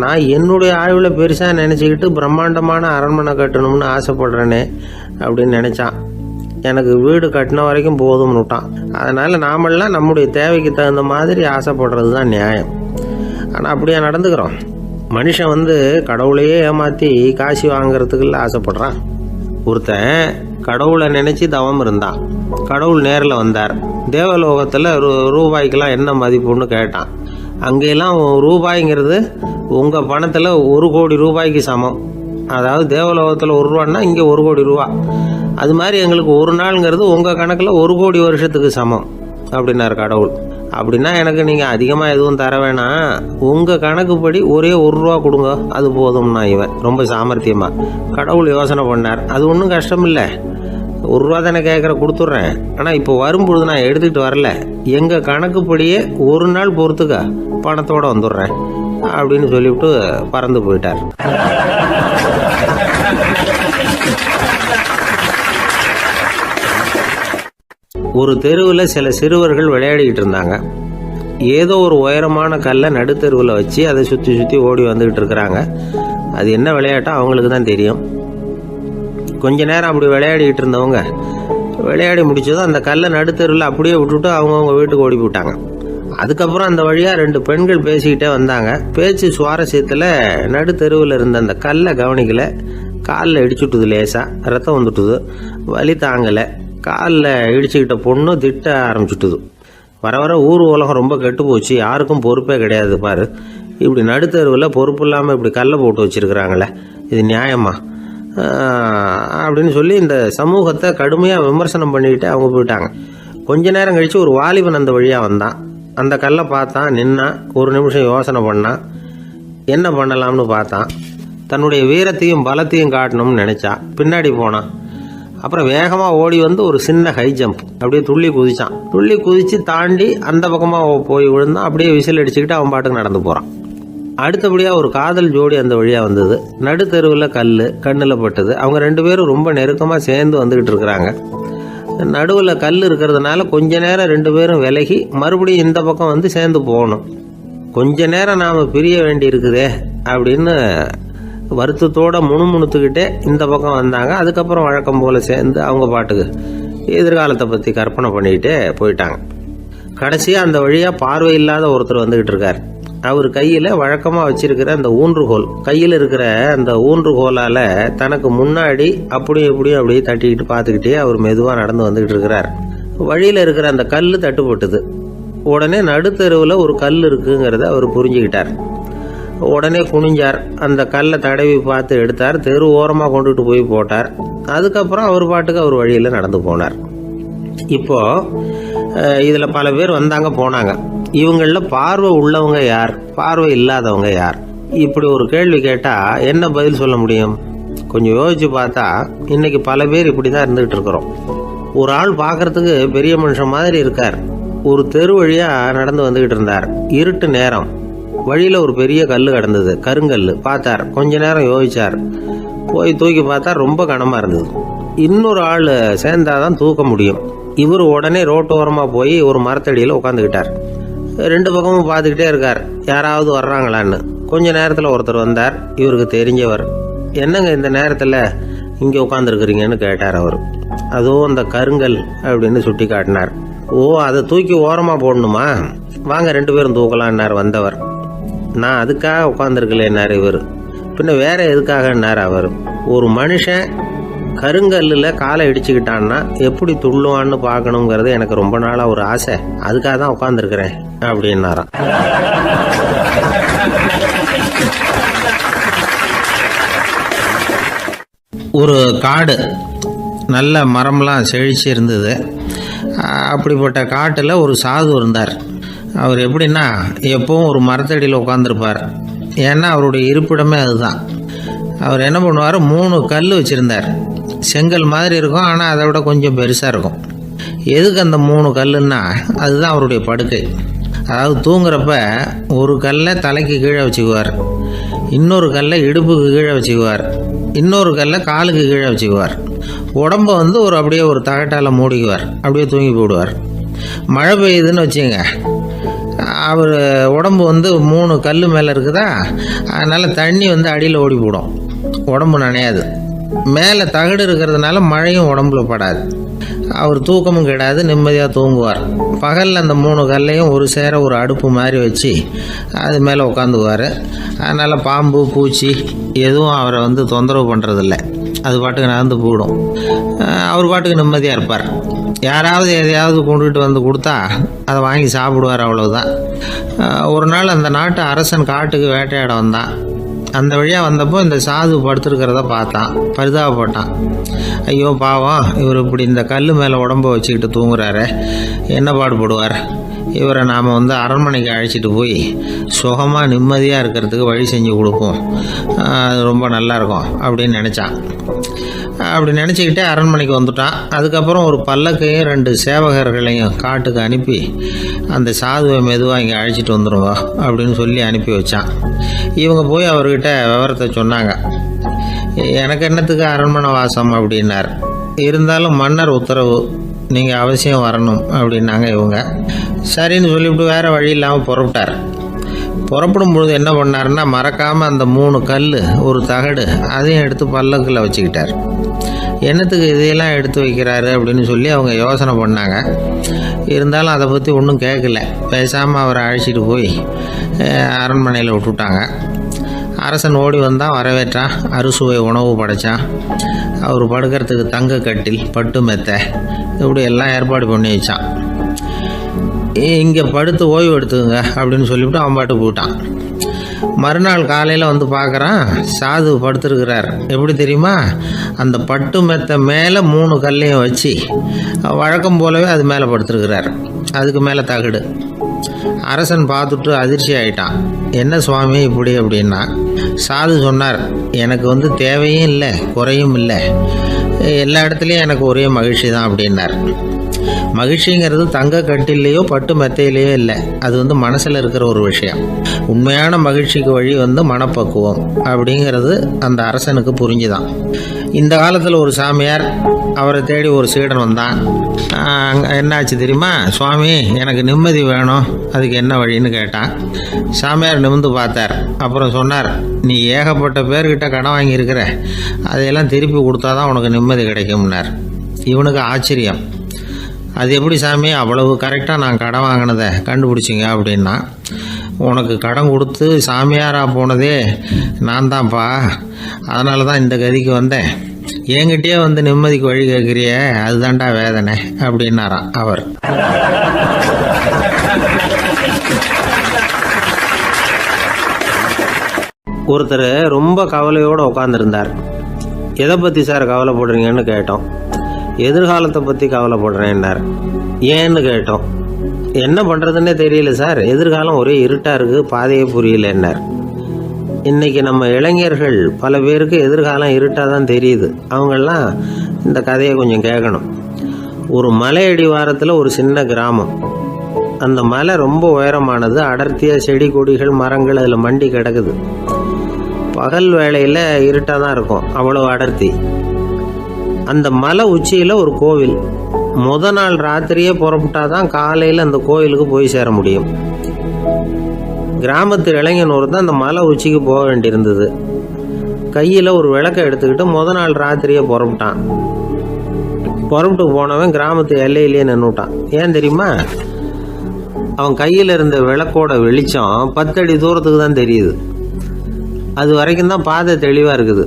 நான் என்னுடைய ஆயுளை பெருசாக நினச்சிக்கிட்டு பிரம்மாண்டமான அரண்மனை கட்டணும்னு ஆசைப்படுறேனே அப்படின்னு நினச்சான். எனக்கு வீடு கட்டின வரைக்கும் போதும்னு விட்டான். அதனால் நாமெல்லாம் நம்முடைய தேவைக்கு தகுந்த மாதிரி ஆசைப்படுறது தான் நியாயம். ஆனால் அப்படியே நடந்துக்கிறோம். மனுஷன் கடவுளையே ஏமாற்றி காசு வாங்கிறதுக்குள்ள ஆசைப்படுறான். ஒருத்தன் கடவுளை நினச்சி தவம் இருந்தான். கடவுள் நேரில் வந்தார். தேவலோகத்தில் ரூபாய்க்கெல்லாம் என்ன மதிப்புன்னு கேட்டான். அங்கெல்லாம் ரூபாய்ங்கிறது உங்கள் பணத்தில் 1 கோடி ரூபாய்க்கு சமம். அதாவது தேவலோகத்தில் 1 ரூபான்னா இங்கே 1 கோடி ரூபா. அது மாதிரி எங்களுக்கு ஒரு நாளுங்கிறது உங்கள் கணக்கில் 1 கோடி வருஷத்துக்கு சமம் அப்படின்னார் கடவுள். அப்படின்னா எனக்கு நீங்கள் அதிகமாக எதுவும் தர வேணாம், உங்கள் கணக்குப்படி ஒரே 1 ரூபா கொடுங்க, அது போதும்னா இவன் ரொம்ப சாமர்த்தியமாக கடவுள் யோசனை பண்ணார். அது ஒன்றும் கஷ்டம் இல்லை, 1 ரூபா தானே கேட்குற, கொடுத்துட்றேன். ஆனால் இப்போ வரும்பொழுது நான் எடுத்துக்கிட்டு வரல, எங்கள் கணக்குப்படியே 1 நாள் பொறுத்துக்க பணத்தோடு வந்துடுறேன் அப்படின்னு சொல்லிவிட்டு பறந்து போயிட்டார். ஒரு தெருவில் சில சிறுவர்கள் விளையாடிக்கிட்டு இருந்தாங்க. ஏதோ ஒரு உயரமான கல்லை நடுத்தெருவில் வச்சு அதை சுற்றி சுற்றி ஓடி வந்துக்கிட்டு இருக்கிறாங்க. அது என்ன விளையாட்டோ அவங்களுக்கு தான் தெரியும். கொஞ்ச நேரம் அப்படி விளையாடிக்கிட்டு இருந்தவங்க விளையாடி முடிச்சதும் அந்த கல்லை நடுத்தெருவில் அப்படியே விட்டுட்டு அவங்கவுங்க வீட்டுக்கு ஓடி போயிட்டாங்க. அதுக்கப்புறம் அந்த வழியாக 2 பெண்கள் பேசிக்கிட்டே வந்தாங்க. பேச்சு சுவாரஸ்யத்தில் நடுத்தெருவில் இருந்த அந்த கல்லை கவனிக்கலை. காலில் இடிச்சுட்டுது, லேசாக ரத்தம் வந்துட்டுது, வலி தாங்கலை. காலில் இடிச்சுக்கிட்ட பொண்ணு திட்ட ஆரம்பிச்சுட்டுது. வர வர ஊர் உலகம் ரொம்ப கெட்டு போச்சு, யாருக்கும் பொறுப்பே கிடையாது பாரு, இப்படி நடுத்தெருவில் பொறுப்பு இல்லாமல் இப்படி கல்லை போட்டு வச்சுருக்குறாங்களே, இது நியாயமா அப்படின்னு சொல்லி இந்த சமூகத்தை கடுமையாக விமர்சனம் பண்ணிக்கிட்டு அவங்க போயிட்டாங்க. கொஞ்ச நேரம் கழித்து ஒரு வாலிபன் அந்த வழியாக வந்தான். அந்த கல்லை பார்த்தான், நின்னான், 1 நிமிஷம் யோசனை பண்ணான், என்ன பண்ணலாம்னு பார்த்தான். தன்னுடைய வீரத்தையும் பலத்தையும் காட்டணும்னு நினச்சான். பின்னாடி போனான். அப்புறம் வேகமாக ஓடி வந்து ஒரு சின்ன ஹை ஜம்ப் அப்படியே துள்ளி குதிச்சான். துள்ளி குதித்து தாண்டி அந்த பக்கமாக போய் விழுந்தான். அப்படியே விசில் அடிச்சுக்கிட்டு அவன் பாட்டுக்கு நடந்து போகிறான். அடுத்தபடியாக ஒரு காதல் ஜோடி அந்த வழியாக வந்தது. நடுத்தெருவில் கண்ணில் பட்டது. அவங்க 2 பேரும் ரொம்ப நெருக்கமாக சேர்ந்து வந்துக்கிட்டு இருக்கிறாங்க. நடுவில் கல் இருக்கிறதுனால கொஞ்ச நேரம் 2 பேரும் விலகி மறுபடியும் இந்த பக்கம் வந்து சேர்ந்து போகணும். கொஞ்ச நேரம் நாம் பிரிய வேண்டி இருக்குதே அப்படின்னு வருத்தத்தோடு முணுமுணுத்துக்கிட்டே இந்த பக்கம் வந்தாங்க. அதுக்கப்புறம் வழக்கம் போல் சேர்ந்து அவங்க பாட்டுக்கு எதிர்காலத்தை பற்றி கற்பனை பண்ணிக்கிட்டே போயிட்டாங்க. கடைசியாக அந்த வழியாக பார்வை இல்லாத ஒருத்தர் வந்துக்கிட்டு இருக்கார். அவர் கையில் வழக்கமாக வச்சிருக்கிற அந்த ஊன்றுகோல், கையில் இருக்கிற அந்த ஊன்றுகோலால் தனக்கு முன்னாடி அப்படியே தட்டிக்கிட்டு பார்த்துக்கிட்டே அவர் மெதுவாக நடந்து வந்துக்கிட்டு இருக்கிறார். வழியில் இருக்கிற அந்த கல் தட்டுப்பட்டுது. உடனே நடுத்தெருவில் ஒரு கல் இருக்குங்கிறத அவர் புரிஞ்சுக்கிட்டார். உடனே குனிஞ்சார், அந்த கல்லை தடவி பார்த்து எடுத்தார், தெரு ஓரமாக கொண்டுட்டு போய் போட்டார். அதுக்கப்புறம் அவர் பாட்டுக்கு அவர் வழியில் நடந்து போனார். இப்போது இதில் பல பேர் வந்தாங்க போனாங்க. இவங்களில் பார்வை உள்ளவங்க யார், பார்வை இல்லாதவங்க யார்? இப்படி ஒரு கேள்வி கேட்டால் என்ன பதில் சொல்ல முடியும்? கொஞ்சம் யோசிச்சு பார்த்தா இன்னைக்கு பல பேர் இப்படி தான் இருந்துகிட்டு இருக்கிறோம். ஒரு ஆள் பார்க்கறதுக்கு பெரிய மனுஷன் மாதிரி இருக்கார். ஒரு தெரு வழியாக நடந்து வந்துக்கிட்டு இருந்தார். இருட்டு நேரம். வழியில் ஒரு பெரிய கல் கிடந்தது, கருங்கல். பார்த்தார், கொஞ்ச நேரம் யோசிச்சார். போய் தூக்கி பார்த்தா ரொம்ப கனமாக இருந்தது. இன்னொரு ஆள் சேர்ந்தாதான் தூக்க முடியும். இவர் உடனே ரோட்டோரமாக போய் ஒரு மரத்தடியில் உட்காந்துக்கிட்டார். 2 பக்கமும் பார்த்துக்கிட்டே இருக்கார், யாராவது வர்றாங்களான்னு. கொஞ்ச நேரத்தில் ஒருத்தர் வந்தார், இவருக்கு தெரிஞ்சவர். என்னங்க இந்த நேரத்தில் இங்கே உட்காந்துருக்குறீங்கன்னு கேட்டார் அவர். அதுவும் அந்த கருங்கல் அப்படின்னு சுட்டி காட்டினார். ஓ, அதை தூக்கி ஓரமாக போடணுமா, வாங்க 2 பேரும் தூக்கலான்னார் வந்தவர். நான் அதுக்காக உட்காந்துருக்கலேன்னார் இவர். பின்ன வேற எதுக்காகன்னார் அவர். ஒரு மனுஷன் கருங்கல்லில் காலை இடிச்சுக்கிட்டான்னா எப்படி துள்ளுவான்னு பார்க்கணுங்கிறது எனக்கு ரொம்ப நாளாக ஒரு ஆசை, அதுக்காக தான் உட்காந்துருக்கிறேன் அப்படின்னாராம். ஒரு காடு, நல்ல மரம்லாம் செழிச்சு இருந்தது. அப்படிப்பட்ட காட்டில் ஒரு சாது இருந்தார். அவர் எப்படின்னா எப்பவும் ஒரு மரத்தடியில் உட்காந்துருப்பார். ஏன்னா அவருடைய இருப்பிடமே அதுதான். அவர் என்ன பண்ணுவார், 3 கல் வச்சுருந்தார். செங்கல் மாதிரி இருக்கும், ஆனால் அதை விட கொஞ்சம் பெருசாக இருக்கும். எதுக்கு அந்த 3 கல்லுன்னா அதுதான் அவருடைய படுக்கை. அதாவது தூங்குறப்ப ஒரு கல்லை தலைக்கு கீழே வச்சுக்குவார், இன்னொரு கல்லை இடுப்புக்கு கீழே வச்சுக்குவார், இன்னொரு கல்லை காலுக்கு கீழே வச்சுக்குவார். உடம்பை வந்து அப்படியே ஒரு தகட்டால் மூடிக்குவார், அப்படியே தூங்கி போடுவார். மழை பெய்யுதுன்னு வச்சுங்க, அவர் உடம்பு வந்து 3 கல் மேலே இருக்குதா, அதனால் தண்ணி வந்து அடியில் ஓடி போடும், உடம்பு நனையாது. மேலே தகடு இருக்கிறதுனால மழையும் உடம்புல படாது. அவர் தூக்கமும் கிடாது, நிம்மதியாக தூங்குவார். பகலில் அந்த 3 கல்லையும் ஒரு சேர ஒரு அடுப்பு மாதிரி வச்சு அது மேலே உட்காந்துக்குவார். அதனால் பாம்பு பூச்சி எதுவும் அவரை வந்து தொந்தரவு பண்ணுறதில்ல, அது பாட்டுக்கு நடந்து போயிடும். அவர் பாட்டுக்கு நிம்மதியாக இருப்பார். யாராவது எதையாவது கொண்டுகிட்டு வந்து கொடுத்தா அதை வாங்கி சாப்பிடுவார், அவ்வளவுதான். ஒரு நாள் அந்த நாட்டு அரசன் காட்டுக்கு வேட்டையாட வந்தான். அந்த வழியாக வந்தப்போ இந்த சாது படுத்துருக்கிறத பார்த்தான், பரிதாபப்பட்டான். ஐயோ பாவம், இவர் இப்படி இந்த கல் மேலே உடம்ப வச்சுக்கிட்டு தூங்குறாரு, என்ன பாடுபடுவார், இவரை நாம் வந்து அரண்மனைக்கு அழைச்சிட்டு போய் சுகமாக நிம்மதியாக இருக்கிறதுக்கு வழி செஞ்சு கொடுப்போம், அது ரொம்ப நல்லாயிருக்கும் அப்படின்னு நினச்சான். அப்படி நினச்சிக்கிட்டே அரண்மனைக்கு வந்துட்டான். அதுக்கப்புறம் ஒரு பல்லக்கையும் 2 சேவகர்களையும் காட்டுக்கு அனுப்பி அந்த சாதுவை மெதுவாக இங்கே அழைச்சிட்டு வந்துடுங்க அப்படின்னு சொல்லி அனுப்பி வச்சான். இவங்க போய் அவர்கிட்ட விவரத்தை சொன்னாங்க. எனக்கு என்னத்துக்கு அரண்மனை வாசம் அப்படின்னார். இருந்தாலும் மன்னர் உத்தரவு, நீங்கள் அவசியம் வரணும் அப்படின்னாங்க இவங்க. சரின்னு சொல்லிவிட்டு வேறு வழி இல்லாமல் புறப்பட்டார். புறப்படும் பொழுது என்ன பண்ணாருன்னா, மறக்காமல் அந்த 3 கல், ஒரு தகடு, அதையும் எடுத்து பல்லக்கில் வச்சுக்கிட்டார். என்னத்துக்கு இதையெல்லாம் எடுத்து வைக்கிறாரு அப்படின்னு சொல்லி அவங்க யோசனை பண்ணாங்க. இருந்தாலும் அதை பற்றி ஒன்றும் கேட்கல. பேசாமல் அவரை அழைச்சிட்டு போய் அரண்மனையில் விட்டுட்டாங்க. அரசன் ஓடி வந்தான், வரவேற்றான், அறுசுவை உணவு படைத்தான். அவர் படுக்கிறதுக்கு தங்க கட்டில், பட்டு மெத்தை, இப்படி எல்லாம் ஏற்பாடு பண்ணி வச்சான். இங்கே படுத்து ஓய்வு எடுத்துக்கங்க அப்படின்னு சொல்லிவிட்டு அவன் பாட்டு போயிட்டான். மறுநாள் காலையில் வந்து பார்க்குறான், சாது படுத்துருக்கிறார். எப்படி தெரியுமா, அந்த பட்டு மெத்தை மேலே 3 கல்லையும் வச்சு வழக்கம் போலவே அது மேலே படுத்துருக்கிறார். அதுக்கு மேலே தகடு. அரசன் பார்த்துட்டு அதிர்ச்சி ஆகிட்டான். என்ன சுவாமி இப்படி அப்படின்னா, சாது சொன்னார், எனக்கு வந்து தேவையும் இல்லை குறையும் இல்லை, எல்லா இடத்துலையும் எனக்கு ஒரே மகிழ்ச்சி தான் அப்படின்னார். மகிழ்ச்சிங்கிறது தங்க கட்டிலேயோ பட்டு மெத்தையிலேயோ இல்லை, அது வந்து மனசில் இருக்கிற ஒரு விஷயம். உண்மையான மகிழ்ச்சிக்கு வழி வந்து மனப்பக்குவம் அப்படிங்கிறது அந்த அரசனுக்கு புரிஞ்சுதான். இந்த காலத்தில் ஒரு சாமியார், அவரை தேடி ஒரு சீடன் வந்தான். என்னாச்சு தெரியுமா, சுவாமி எனக்கு நிம்மதி வேணும், அதுக்கு என்ன வழின்னு கேட்டான். சாமியார் நிமிர்ந்து பார்த்தார். அப்புறம் சொன்னார், நீ ஏகப்பட்ட பேர்கிட்ட கடன் வாங்கியிருக்கிற, அதையெல்லாம் திருப்பி கொடுத்தா தான் உனக்கு நிம்மதி கிடைக்கும்னார். இவனுக்கு ஆச்சரியம். அது எப்படி சாமி, அவ்வளவு கரெக்டாக நான் கடன் வாங்கினதை கண்டுபிடிச்சிங்க அப்படின்னா, உனக்கு கடன் கொடுத்து சாமியாராக போனதே நான் தான்ப்பா, அதனால தான் இந்த கதிக்கு வந்தேன். என்கிட்டயே வந்து நிம்மதிக்கு வழி கேட்குறியே, அதுதான்டா வேதனை அப்படின்னாராம் அவர். ஒருத்தர் ரொம்ப கவலையோடு உட்காந்துருந்தார். எதை பற்றி சார் கவலைப்படுறீங்கன்னு கேட்டோம். எதிர்காலத்தை பற்றி கவலைப்படுறேன்னார். ஏன்னு கேட்டோம். என்ன பண்ணுறதுன்னே தெரியல சார், எதிர்காலம் ஒரே இருட்டாக இருக்குது, பாதையே புரியலன்னார். இன்றைக்கி நம்ம இளைஞர்கள் பல பேருக்கு எதிர்காலம் இருட்டாக தான் தெரியுது. அவங்கெல்லாம் இந்த கதையை கொஞ்சம் கேட்கணும். ஒரு மலை அடிவாரத்தில் ஒரு சின்ன கிராமம். அந்த மலை ரொம்ப உயரமானது, அடர்த்தியாக செடி கொடிகள் மரங்கள் அதில் மண்டி கிடக்குது. பகல் வேளையில் இருட்டாக தான் இருக்கும், அவ்வளோ அடர்த்தி. அந்த மலை உச்சியில் ஒரு கோவில். நாள் ராத்திரியே புறப்பட்டாதான் காலையில் அந்த கோயிலுக்கு போய் சேர முடியும். கிராமத்து இளைஞன் ஒருத்தன் அந்த மலை உச்சிக்கு போக வேண்டியிருந்தது. கையில் ஒரு விளக்கை எடுத்துக்கிட்டு நாள் ராத்திரியே புறப்பட்டான். புறப்பட்டு போனவன் கிராமத்து எல்லையிலேயே நின்றுட்டான். ஏன் தெரியுமா, அவன் கையில் இருந்த விளக்கோட வெளிச்சம் 10 அடி தூரத்துக்கு தான் தெரியுது. அது வரைக்கும் தான் பாதை தெளிவாக இருக்குது.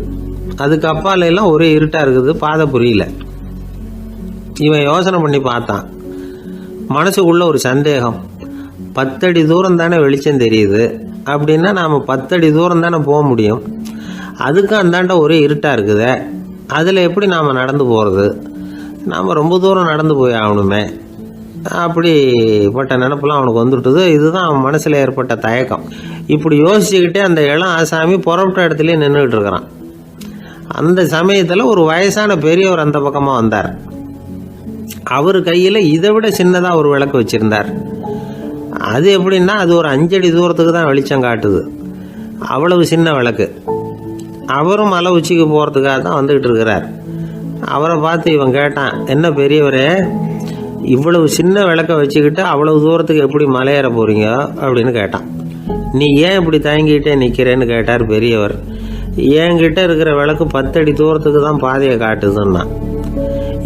அதுக்கு அப்பால எல்லாம் ஒரே இருட்டாக இருக்குது, பாதை புரியல. இவன் யோசனை பண்ணி பார்த்தான். மனசுக்குள்ள ஒரு சந்தேகம். 10 அடி தூரம் தானே வெளிச்சம் தெரியுது, அப்படின்னா நாம் 10 அடி தூரம் தானே போக முடியும். அதுக்கும் அந்தாண்ட ஒரே இருட்டாக இருக்குது, அதில் எப்படி நாம் நடந்து போகிறது, நாம் ரொம்ப தூரம் நடந்து போய் ஆகணுமே, அப்படிப்பட்ட நினப்பெல்லாம் அவனுக்கு வந்துவிட்டது. இதுதான் அவன் மனசில் ஏற்பட்ட தயக்கம். இப்படி யோசிச்சுக்கிட்டே அந்த இளம் ஆசாமி புறப்பட்ட இடத்துலேயே நின்றுக்கிட்டு இருக்கிறான். அந்த சமயத்தில் ஒரு வயசான பெரியவர் அந்த பக்கமாக வந்தார். அவர் கையில் இதை விட சின்னதாக ஒரு விளக்கு வச்சுருந்தார். அது எப்படின்னா, அது ஒரு 5 அடி தூரத்துக்கு தான் வெளிச்சம் காட்டுது, அவ்வளவு சின்ன விளக்கு. அவரும் மலை உச்சிக்கு போகிறதுக்காக தான் வந்துக்கிட்டு இருக்கிறார். அவரை பார்த்து இவன் கேட்டான், என்ன பெரியவரே, இவ்வளவு சின்ன விளக்கை வச்சுக்கிட்டு அவ்வளவு தூரத்துக்கு எப்படி மலையேற போகிறீங்க அப்படின்னு கேட்டான். நீ ஏன் இப்படி தயங்கிட்டே நிற்கிறேன்னு கேட்டார் பெரியவர். என்கிட்ட இருக்கிற விளக்கு 10 அடி தூரத்துக்கு தான் பாதையை காட்டுதுன்னா.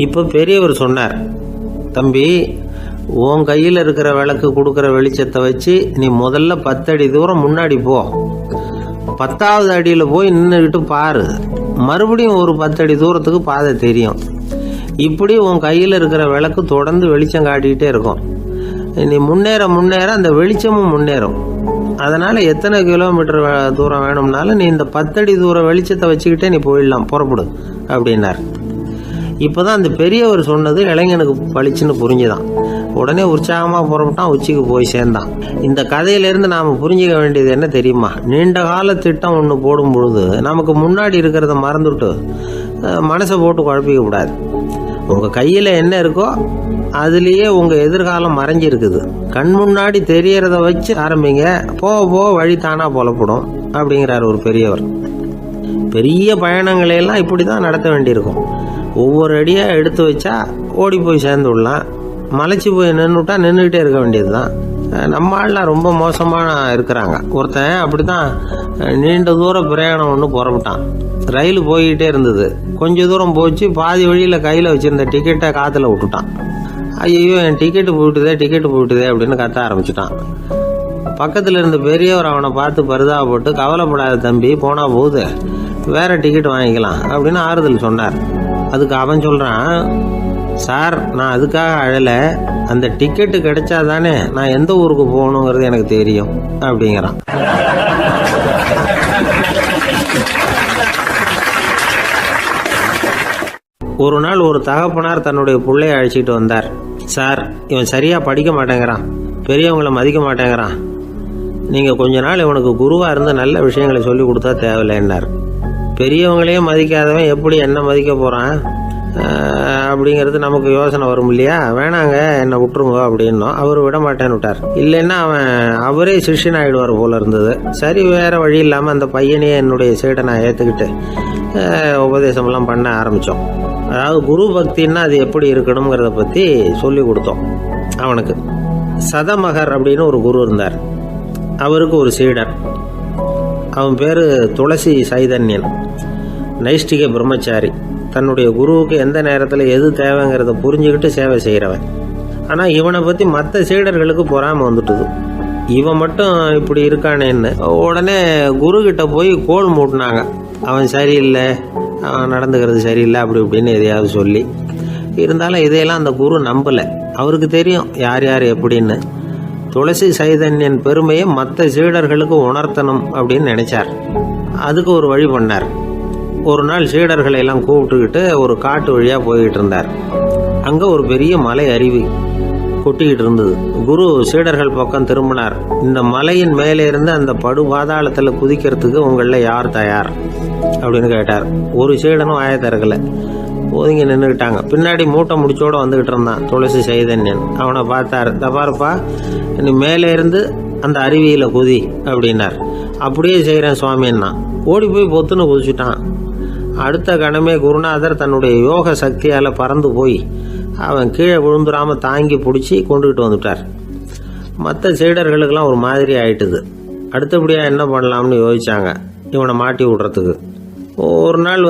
இப்போ பெரியவர் சொன்னார், தம்பி, உன் கையில் இருக்கிற விளக்கு கொடுக்குற வெளிச்சத்தை வச்சு நீ முதல்ல 10 அடி தூரம் முன்னாடி போ, 10வது அடியில் போய் நின்றுக்கிட்டு பாரு, மறுபடியும் ஒரு 10 அடி தூரத்துக்கு பாதை தெரியும். இப்படி உன் கையில் இருக்கிற விளக்கு தொடர்ந்து வெளிச்சம் காட்டிக்கிட்டே இருக்கும். நீ முன்னேற முன்னேற அந்த வெளிச்சமும் முன்னேறும். அதனால் எத்தனை கிலோமீட்டர் தூரம் வேணும்னாலும் நீ இந்த 10 அடி தூரம் வெளிச்சத்தை வச்சுக்கிட்டே நீ போயிடலாம், புறப்படு அப்படின்னார். இப்போ தான் அந்த பெரியவர் சொன்னது இளைஞனுக்கு பளிச்சுன்னு புரிஞ்சுதான். உடனே உற்சாகமாக புறப்பட்டான், உச்சிக்கு போய் சேர்ந்தான். இந்த கதையிலேருந்து நாம் புரிஞ்சிக்க வேண்டியது என்ன தெரியுமா? நீண்ட கால திட்டம் ஒன்று போடும் பொழுது நமக்கு முன்னாடி இருக்கிறத மறந்துவிட்டு மனசை போட்டு குழப்பிக்க கூடாது. உங்கள் கையில் என்ன இருக்கோ அதுலேயே உங்கள் எதிர்காலம் மறைஞ்சிருக்குது. கண் முன்னாடி தெரியறத வச்சு ஆரம்பிங்க, போக போக வழி தானாக புலப்படும் அப்படிங்கிறார் ஒரு பெரியவர். பெரிய பயணங்களையெல்லாம் இப்படி தான் நடத்த வேண்டியிருக்கும். ஒவ்வொரு அடியாக எடுத்து வச்சா ஓடி போய் சேர்ந்து விடலாம். மலைச்சி போய் நின்றுட்டா நின்றுக்கிட்டே இருக்க வேண்டியது தான். நம்ம ஆள்லாம் ரொம்ப மோசமாக இருக்கிறாங்க. ஒருத்தன் அப்படி தான் நீண்ட தூரம் பிரயாணம் ஒன்று புறப்பட்டான். ரயில் போய்கிட்டே இருந்தது. கொஞ்சம் தூரம் போச்சு, பாதி வழியில் கையில் வச்சுருந்த டிக்கெட்டை காற்றுல விட்டுட்டான். ஐயோ என் டிக்கெட்டு போயிட்டுதே அப்படின்னு கத்த ஆரம்பிச்சிட்டான். பக்கத்தில் இருந்த பெரியவர் அவனை பார்த்து பரிதாபப்பட்டு, கவலைப்படாத தம்பி, போனால் போகுது, வேற டிக்கெட் வாங்கிக்கலாம் அப்படின்னு ஆறுதல் சொன்னார். அதுக்கு அவன் சொல்கிறான், சார் நான் அதுக்காக அழலை, அந்த டிக்கெட்டு கிடைச்சா தானே நான் எந்த ஊருக்கு போகணுங்கிறது எனக்கு தெரியும் அப்படிங்கிறான். ஒரு நாள் ஒரு தகப்பனார் தன்னுடைய பிள்ளையை அழைச்சிட்டு வந்தார். சார், இவன் சரியாக படிக்க மாட்டேங்கிறான், பெரியவங்களை மதிக்க மாட்டேங்கிறான், நீங்கள் கொஞ்ச நாள் இவனுக்கு குருவாக இருந்து நல்ல விஷயங்களை சொல்லி கொடுத்தா தேவையில்லைன்னார். பெரியவங்களையே மதிக்காதவன் எப்படி என்ன மதிக்க போகிறான் அப்படிங்கிறது நமக்கு யோசனை வரும் இல்லையா? வேணாங்க என்னை விட்டுருங்க அப்படின்னோம். அவர் விட மாட்டேன்னு விட்டார். இல்லைன்னா அவரே சிஷ்யன் ஆகிடுவார் போல இருந்தது. சரி, வேறு வழி இல்லாமல் அந்த பையனையே என்னுடைய சீடை நான் ஏற்றுக்கிட்டு உபதேசமெல்லாம் பண்ண ஆரம்பித்தோம். அதாவது குரு பக்தின்னா அது எப்படி இருக்கணுங்கிறத பற்றி சொல்லி கொடுத்தோம் அவனுக்கு. சதமகர் அப்படின்னு ஒரு குரு இருந்தார். அவருக்கு ஒரு சீடர். அவன் பேர் துளசி சைதன்யன், நைஷ்டிக பிரம்மச்சாரி. தன்னுடைய குருவுக்கு எந்த நேரத்தில் எது தேவைங்கிறத புரிஞ்சுக்கிட்டு சேவை செய்கிறவன். ஆனால் இவனை பற்றி மற்ற சீடர்களுக்கு பொறாமை வந்துட்டுது. இவன் மட்டும் இப்படி இருக்கானேன்னு உடனே குருக்கிட்ட போய் கோல் மூட்டினாங்க. அவன் சரியில்லை, அவன் நடந்துக்கிறது சரியில்லை, அப்படி இப்படின்னு எதையாவது சொல்லி. இருந்தாலும் இதையெல்லாம் அந்த குரு நம்பலை. அவருக்கு தெரியும் யார் யார் எப்படின்னு. துளசி சைதன்யன் பெருமையை மற்ற சீடர்களுக்கு உணர்த்தணும் அப்படின்னு நினைச்சார். அதுக்கு ஒரு வழி பண்ணார். ஒரு நாள் சீடர்களை எல்லாம் கூப்பிட்டுக்கிட்டு ஒரு காட்டு வழியாக போய்கிட்டு இருந்தார். அங்கே ஒரு பெரிய மலை அருவி கொட்டிக்கிட்டு இருந்தது. குரு சீடர்கள் பக்கம் திரும்பினார். இந்த மலையின் மேலே இருந்து அந்த படு பாதாளத்தில் குதிக்கிறதுக்கு உங்களில் யார் தயார் அப்படின்னு கேட்டார். ஒரு சீடனும் ஆய திறக்கலை, ஒதுங்கி நின்றுக்கிட்டாங்க. பின்னாடி மூட்டை முடிச்சோடு வந்துக்கிட்டு இருந்தான் துளசி சைதன்யன். அவனை பார்த்தார். தப்பாருப்பா, நீ மேலே இருந்து அந்த அருவியில் குதி அப்படின்னார். அப்படியே செய்கிறேன் சுவாமின்னா ஓடி போய் பொத்துன்னு குதிச்சுட்டான். அடுத்த கணமே குருநாதர் தன்னுடைய யோக சக்தியால் பறந்து போய் அவன் கீழே விழுந்துடாமல் தாங்கி பிடிச்சி கொண்டுகிட்டு வந்துட்டார். மற்ற சீடர்களுக்கெல்லாம் ஒரு மாதிரி ஆயிட்டுது. அடுத்தபடியாக என்ன பண்ணலாம்னு யோசிச்சாங்க இவனை மாட்டி விடுறதுக்கு. ஒரு நாள்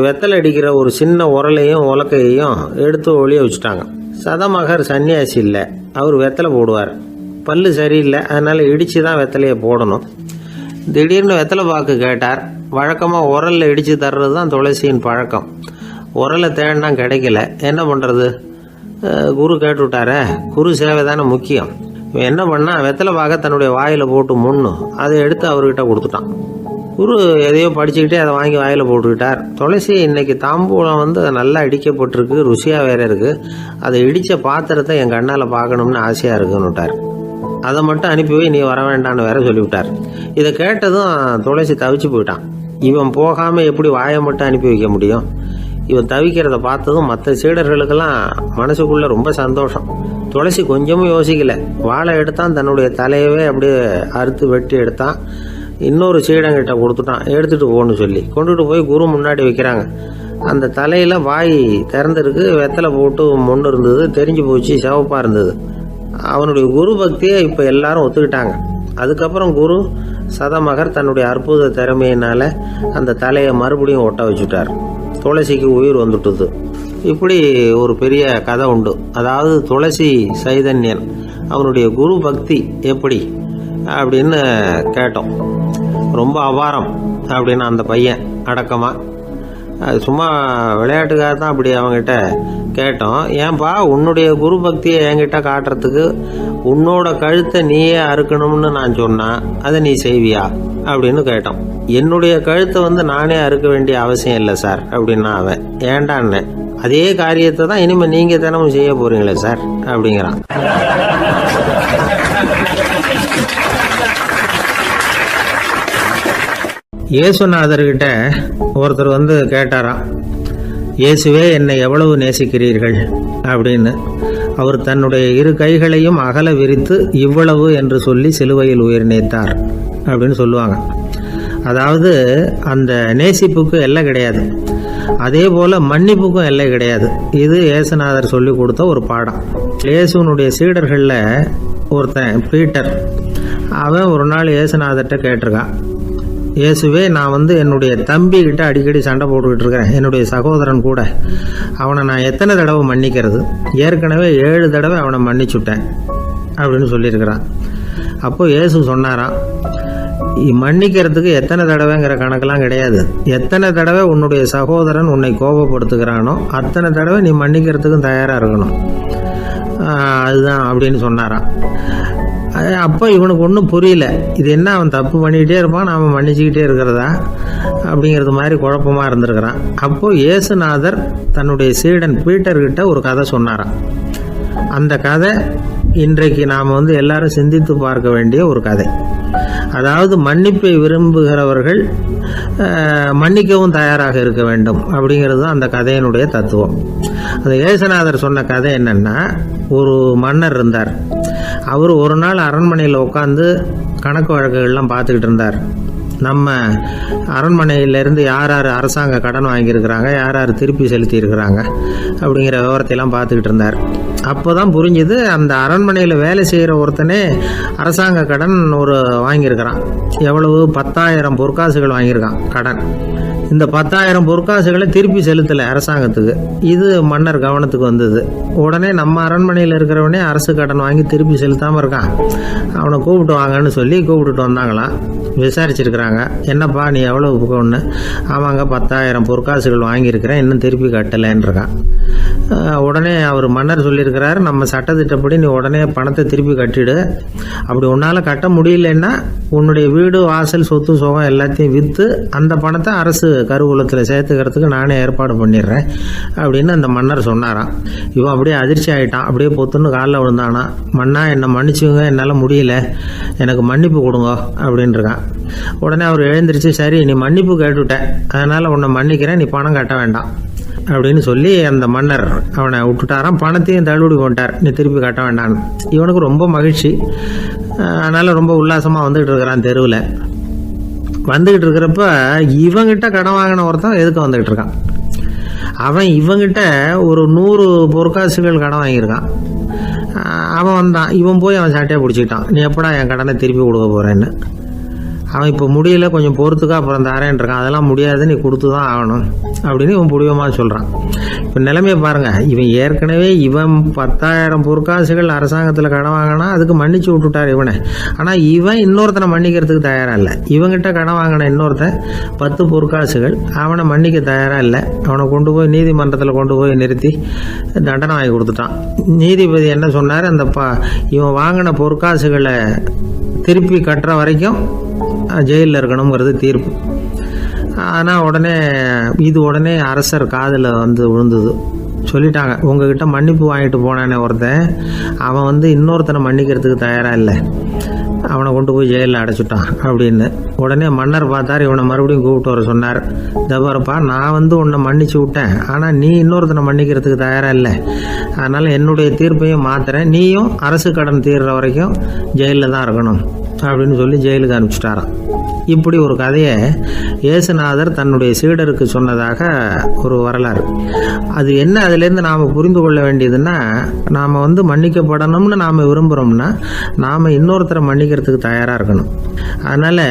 வெத்தலை அடிக்கிற ஒரு சின்ன உரலையும் உலக்கையையும் எடுத்து ஒளிய வச்சுட்டாங்க. சதமகர் சன்னியாசி இல்லை, அவர் வெத்தலை போடுவார். பல்லு சரியில்லை, அதனால் இடித்து தான் வெத்தலையை போடணும். திடீர்னு வெத்தலை பாக்கு கேட்டார். வழக்கமாக உரலில் இடித்து தர்றது தான் துளசியின் பழக்கம். உரலை தேடினா கிடைக்கல, என்ன பண்ணுறது? குரு கேட்டுவிட்டாரே, குரு சேவை தானே முக்கியம். இவன் என்ன பண்ணால் வெத்தலை பாக்க தன்னுடைய வாயில் போட்டு முன்னும் அதை எடுத்து அவர்கிட்ட கொடுத்துட்டான். குரு எதையோ படிச்சுக்கிட்டே அதை வாங்கி வாயில் போட்டுக்கிட்டார். துளசி இன்னைக்கு தாம்பூலம் நல்லா இடிக்கப்பட்டிருக்கு, ருசியாக வேற இருக்குது, அதை இடித்த பாத்திரத்தை என் கண்ணால் பார்க்கணும்னு ஆசையாக இருக்குன்னு விட்டார். அதை மட்டும் அனுப்பி போய் நீ வர வேண்டான்னு வேற சொல்லிவிட்டார். இதை கேட்டதும் துளசி தவிச்சு போயிட்டான். இவன் போகாமல் எப்படி வாயை மட்டும் அனுப்பி வைக்க முடியும்? இவன் தவிக்கிறத பார்த்ததும் மற்ற சீடர்களுக்கெல்லாம் மனசுக்குள்ளே ரொம்ப சந்தோஷம். துளசி கொஞ்சமும் யோசிக்கல, வாழை எடுத்தான், தன்னுடைய தலையவே அப்படியே அறுத்து வெட்டி எடுத்தான். இன்னொரு சீடங்கிட்ட கொடுத்துட்டான், எடுத்துகிட்டு போன்னு சொல்லி. கொண்டுகிட்டு போய் குரு முன்னாடி வைக்கிறாங்க. அந்த தலையில் வாய் திறந்துருக்கு, வெத்தலை போட்டு மொண்டு இருந்தது, தெரிஞ்சு போச்சு, சிவப்பாக இருந்தது. அவனுடைய குரு பக்தியை இப்போ எல்லாரும் ஒத்துக்கிட்டாங்க. அதுக்கப்புறம் குரு சதமகர் தன்னுடைய அற்புத திறமையினால் அந்த தலையை மறுபடியும் ஒட்ட வச்சுட்டார். துளசிக்கு உயிர் வந்துட்டுது. இப்படி ஒரு பெரிய கதை உண்டு. அதாவது துளசி சைதன்யன் அவனுடைய குரு பக்தி எப்படி அப்படின்னு கேட்டோம். ரொம்ப அபாரம் அப்படின்னு அந்த பையன் அடக்கமாக அது சும்மா விளையாட்டுக்காக தான் அப்படி அவங்ககிட்ட கேட்டோம். ஏன்பா உன்னுடைய குரு பக்தியை என்கிட்ட காட்டுறதுக்கு உன்னோட கழுத்தை நீயே அறுக்கணும்னு நான் சொன்னேன், அதை நீ செய்வியா அப்படின்னு கேட்டோம். என்னுடைய கழுத்தை நானே அறுக்க வேண்டிய அவசியம் இல்லை சார் அப்படின்னா அவன். ஏண்டான்னு, அதே காரியத்தை தான் இனிமேல் நீங்கள் தினமும் செய்ய போகிறீங்களே சார் அப்படிங்கிறான். இயேசுநாதர்கிட்ட ஒருத்தர் கேட்டாராம், இயேசுவே என்னை எவ்வளவு நேசிக்கிறீர்கள் அப்படின்னு. அவர் தன்னுடைய 2 கைகளையும் அகல விரித்து இவ்வளவு என்று சொல்லி சிலுவையில் உயிர் நீத்தார் அப்படின்னு சொல்லுவாங்க. அதாவது அந்த நேசிப்புக்கு எல்லை கிடையாது, அதே போல் மன்னிப்புக்கும் எல்லை கிடையாது. இது இயேசுநாதர் சொல்லி கொடுத்த ஒரு பாடம். இயேசுனுடைய சீடர்களில் ஒருத்தன் பீட்டர், அவன் ஒரு நாள் இயேசுநாதர்கிட்ட கேட்டிருக்கான், இயேசுவே நான் என்னுடைய தம்பிக்கிட்ட அடிக்கடி சண்டை போட்டுக்கிட்டு இருக்கிறேன், என்னுடைய சகோதரன் கூட. அவனை நான் எத்தனை தடவை மன்னிக்கிறது? ஏற்கனவே 7 தடவை அவனை மன்னிச்சுட்டேன் அப்படின்னு சொல்லியிருக்கிறான். அப்போது இயேசு சொன்னாராம், மன்னிக்கிறதுக்கு எத்தனை தடவைங்கிற கணக்கெல்லாம் கிடையாது. எத்தனை தடவை உன்னுடைய சகோதரன் உன்னை கோபப்படுத்துகிறானோ அத்தனை தடவை நீ மன்னிக்கிறதுக்கும் தயாராக இருக்கணும், அதுதான் அப்படின்னு சொன்னாராம். அப்போ இவனுக்கு ஒன்றும் புரியல, இது என்ன அவன் தப்பு பண்ணிக்கிட்டே இருப்பான், நாம் மன்னிச்சுக்கிட்டே இருக்கிறதா அப்படிங்கிறது மாதிரி குழப்பமாக இருந்திருக்கிறான். அப்போது இயேசுநாதர் தன்னுடைய சீடன் பீட்டர்கிட்ட ஒரு கதை சொன்னாராம். அந்த கதை இன்றைக்கு நாம் எல்லாரும் சிந்தித்து பார்க்க வேண்டிய ஒரு கதை. அதாவது மன்னிப்பை விரும்புகிறவர்கள் மன்னிக்கவும் தயாராக இருக்க வேண்டும் அப்படிங்கிறது தான் அந்த கதையினுடைய தத்துவம். அந்த இயேசுநாதர் சொன்ன கதை என்னென்னா, ஒரு மன்னர் இருந்தார். அவர் ஒரு நாள் அரண்மனையில் உட்காந்து கணக்கு வழக்குகள்லாம் பார்த்துக்கிட்டு இருந்தார். நம்ம அரண்மனையிலேருந்து யார் யார் அரசாங்க கடன் வாங்கியிருக்கிறாங்க, யார் யார் திருப்பி செலுத்தியிருக்கிறாங்க அப்படிங்கிற விவரத்தையெல்லாம் பார்த்துக்கிட்டு இருந்தார். அப்போ தான் புரிஞ்சுது, அந்த அரண்மனையில் வேலை செய்கிற ஒருத்தனே அரசாங்க கடன் வாங்கியிருக்கிறான். எவ்வளவு? 10,000 பொற்காசுகள் வாங்கியிருக்கான் கடன். இந்த 10,000 பொற்காசுகளை திருப்பி செலுத்தலை அரசாங்கத்துக்கு. இது மன்னர் கவனத்துக்கு வந்தது. உடனே நம்ம அரண்மனையில் இருக்கிறவனே அரசு கடன் வாங்கி திருப்பி செலுத்தாமல் இருக்கான், அவனை கூப்பிட்டு வாங்கன்னு சொல்லி கூப்பிட்டுட்டு வந்தாங்களாம். விசாரிச்சிருக்கிறாங்க, என்னப்பா நீ எவ்வளோ ஒன்று? ஆமாங்க 10,000 பொற்காசுகள் வாங்கியிருக்கிறேன், இன்னும் திருப்பி கட்டலைன்னு இருக்கான். உடனே அவர் மன்னர் சொல்லியிருக்கிறாரு, நம்ம சட்டத்திட்டப்படி நீ உடனே பணத்தை திருப்பி கட்டிடு. அப்படி உன்னால் கட்ட முடியலன்னா உன்னுடைய வீடு வாசல் சொத்து சுகம் எல்லாத்தையும் விற்று அந்த பணத்தை அரசு கருவூலத்தில் சேர்த்துக்கிறதுக்கு நானே ஏற்பாடு பண்ணிடுறேன் அப்படின்னு அந்த மன்னர் சொன்னாராம். இவன் அப்படியே அதிர்ச்சி ஆகிட்டான், அப்படியே பொத்துன்னு காலில் விழுந்தானா. மன்னா என்னை மன்னிச்சுங்க, என்னால் முடியல, எனக்கு மன்னிப்பு கொடுங்க அப்படின்ட்டுருக்கான். உடனே அவர் எழுந்திரிச்சு, சரி நீ மன்னிப்பு கேட்டுவிட்டேன், அதனால் உன்னை மன்னிக்கிறேன், நீ பணம் கட்ட வேண்டாம் அப்படின்னு சொல்லி அந்த மன்னர் அவனை விட்டுட்டாராம். பணத்தையும் தள்ளுபடி கொண்டார், நீ திருப்பி கட்ட வேண்டான்னு. இவனுக்கு ரொம்ப மகிழ்ச்சி, அதனால் ரொம்ப உல்லாசமாக வந்துக்கிட்டு இருக்கிறான். தெருவில் வந்துக்கிட்டு இருக்கிறப்ப இவங்கிட்ட கடன் வாங்கின ஒருத்தன் எதுக்கு வந்துக்கிட்டு இருக்கான். அவன் இவங்கிட்ட ஒரு 100 பொற்காசுகள் கடன் வாங்கியிருக்கான். அவன் வந்தான், இவன் போய் அவன் சாட்டையை பிடிச்சிக்கிட்டான், நீ எப்படா என் கடனை திருப்பி கொடுக்க போகிறேன்னு. அவன் இப்போ முடியல, கொஞ்சம் பொறுத்துக்கா, அப்புறம் தரேன் இருக்கான். அதெல்லாம் முடியாது, நீ கொடுத்து தான் ஆகணும் அப்படின்னு இவன் புடிவமாக சொல்கிறான். இப்போ நிலைமையை பாருங்கள், இவன் ஏற்கனவே 10,000 பொற்காசுகள் அரசாங்கத்தில் கடன் வாங்கினா அதுக்கு மன்னிச்சு விட்டுட்டார் இவனை. ஆனால் இவன் இன்னொருத்தனை மன்னிக்கிறதுக்கு தயாராக இல்லை. இவங்கிட்ட கடன் வாங்கின இன்னொருத்தன் 10 பொற்காசுகள், அவனை மன்னிக்க தயாராக இல்லை. அவனை கொண்டு போய் நீதிமன்றத்தில் கொண்டு போய் நிறுத்தி தண்டனை வாங்கி கொடுத்துட்டான். நீதிபதி என்ன சொன்னார், அந்த இவன் வாங்கின பொற்காசுகளை திருப்பி கட்டுற வரைக்கும் ஜெயிலில் இருக்கணுங்கிறது தீர்ப்பு. ஆனால் உடனே அரசர் காதில் விழுந்தது. சொல்லிட்டாங்க, உங்ககிட்ட மன்னிப்பு வாங்கிட்டு போனானே ஒருத்தன், அவன் இன்னொருத்தனை மன்னிக்கிறதுக்கு தயாராக இல்லை, அவனை கொண்டு போய் ஜெயிலில் அடைச்சிட்டான் அப்படின்னு. உடனே மன்னர் பார்த்தார், இவனை மறுபடியும் கூப்பிட்டு வர சொன்னார். தபாரப்பா, நான் உன்னை மன்னிச்சு விட்டேன், ஆனால் நீ இன்னொருத்தனை மன்னிக்கிறதுக்கு தயாராக இல்லை, அதனால் என்னுடைய தீர்ப்பையும் மாத்துறேன், நீயும் அரசு கடன் தீர்ற வரைக்கும் ஜெயிலில் தான் இருக்கணும் அப்படின்னு சொல்லி ஜெயிலுக்கு அனுப்பிச்சிட்டாராம். இப்படி ஒரு கதையை இயேசுநாதர் தன்னுடைய சீடருக்கு சொன்னதாக ஒரு வரலாறு. அது என்ன, அதுலேருந்து நாம் புரிந்து கொள்ள வேண்டியதுன்னா, நாம் மன்னிக்கப்படணும்னு நாம் விரும்புகிறோம்னா நாம் இன்னொருத்தரை மன்னிக்கிறதுக்கு தயாராக இருக்கணும். அதனால்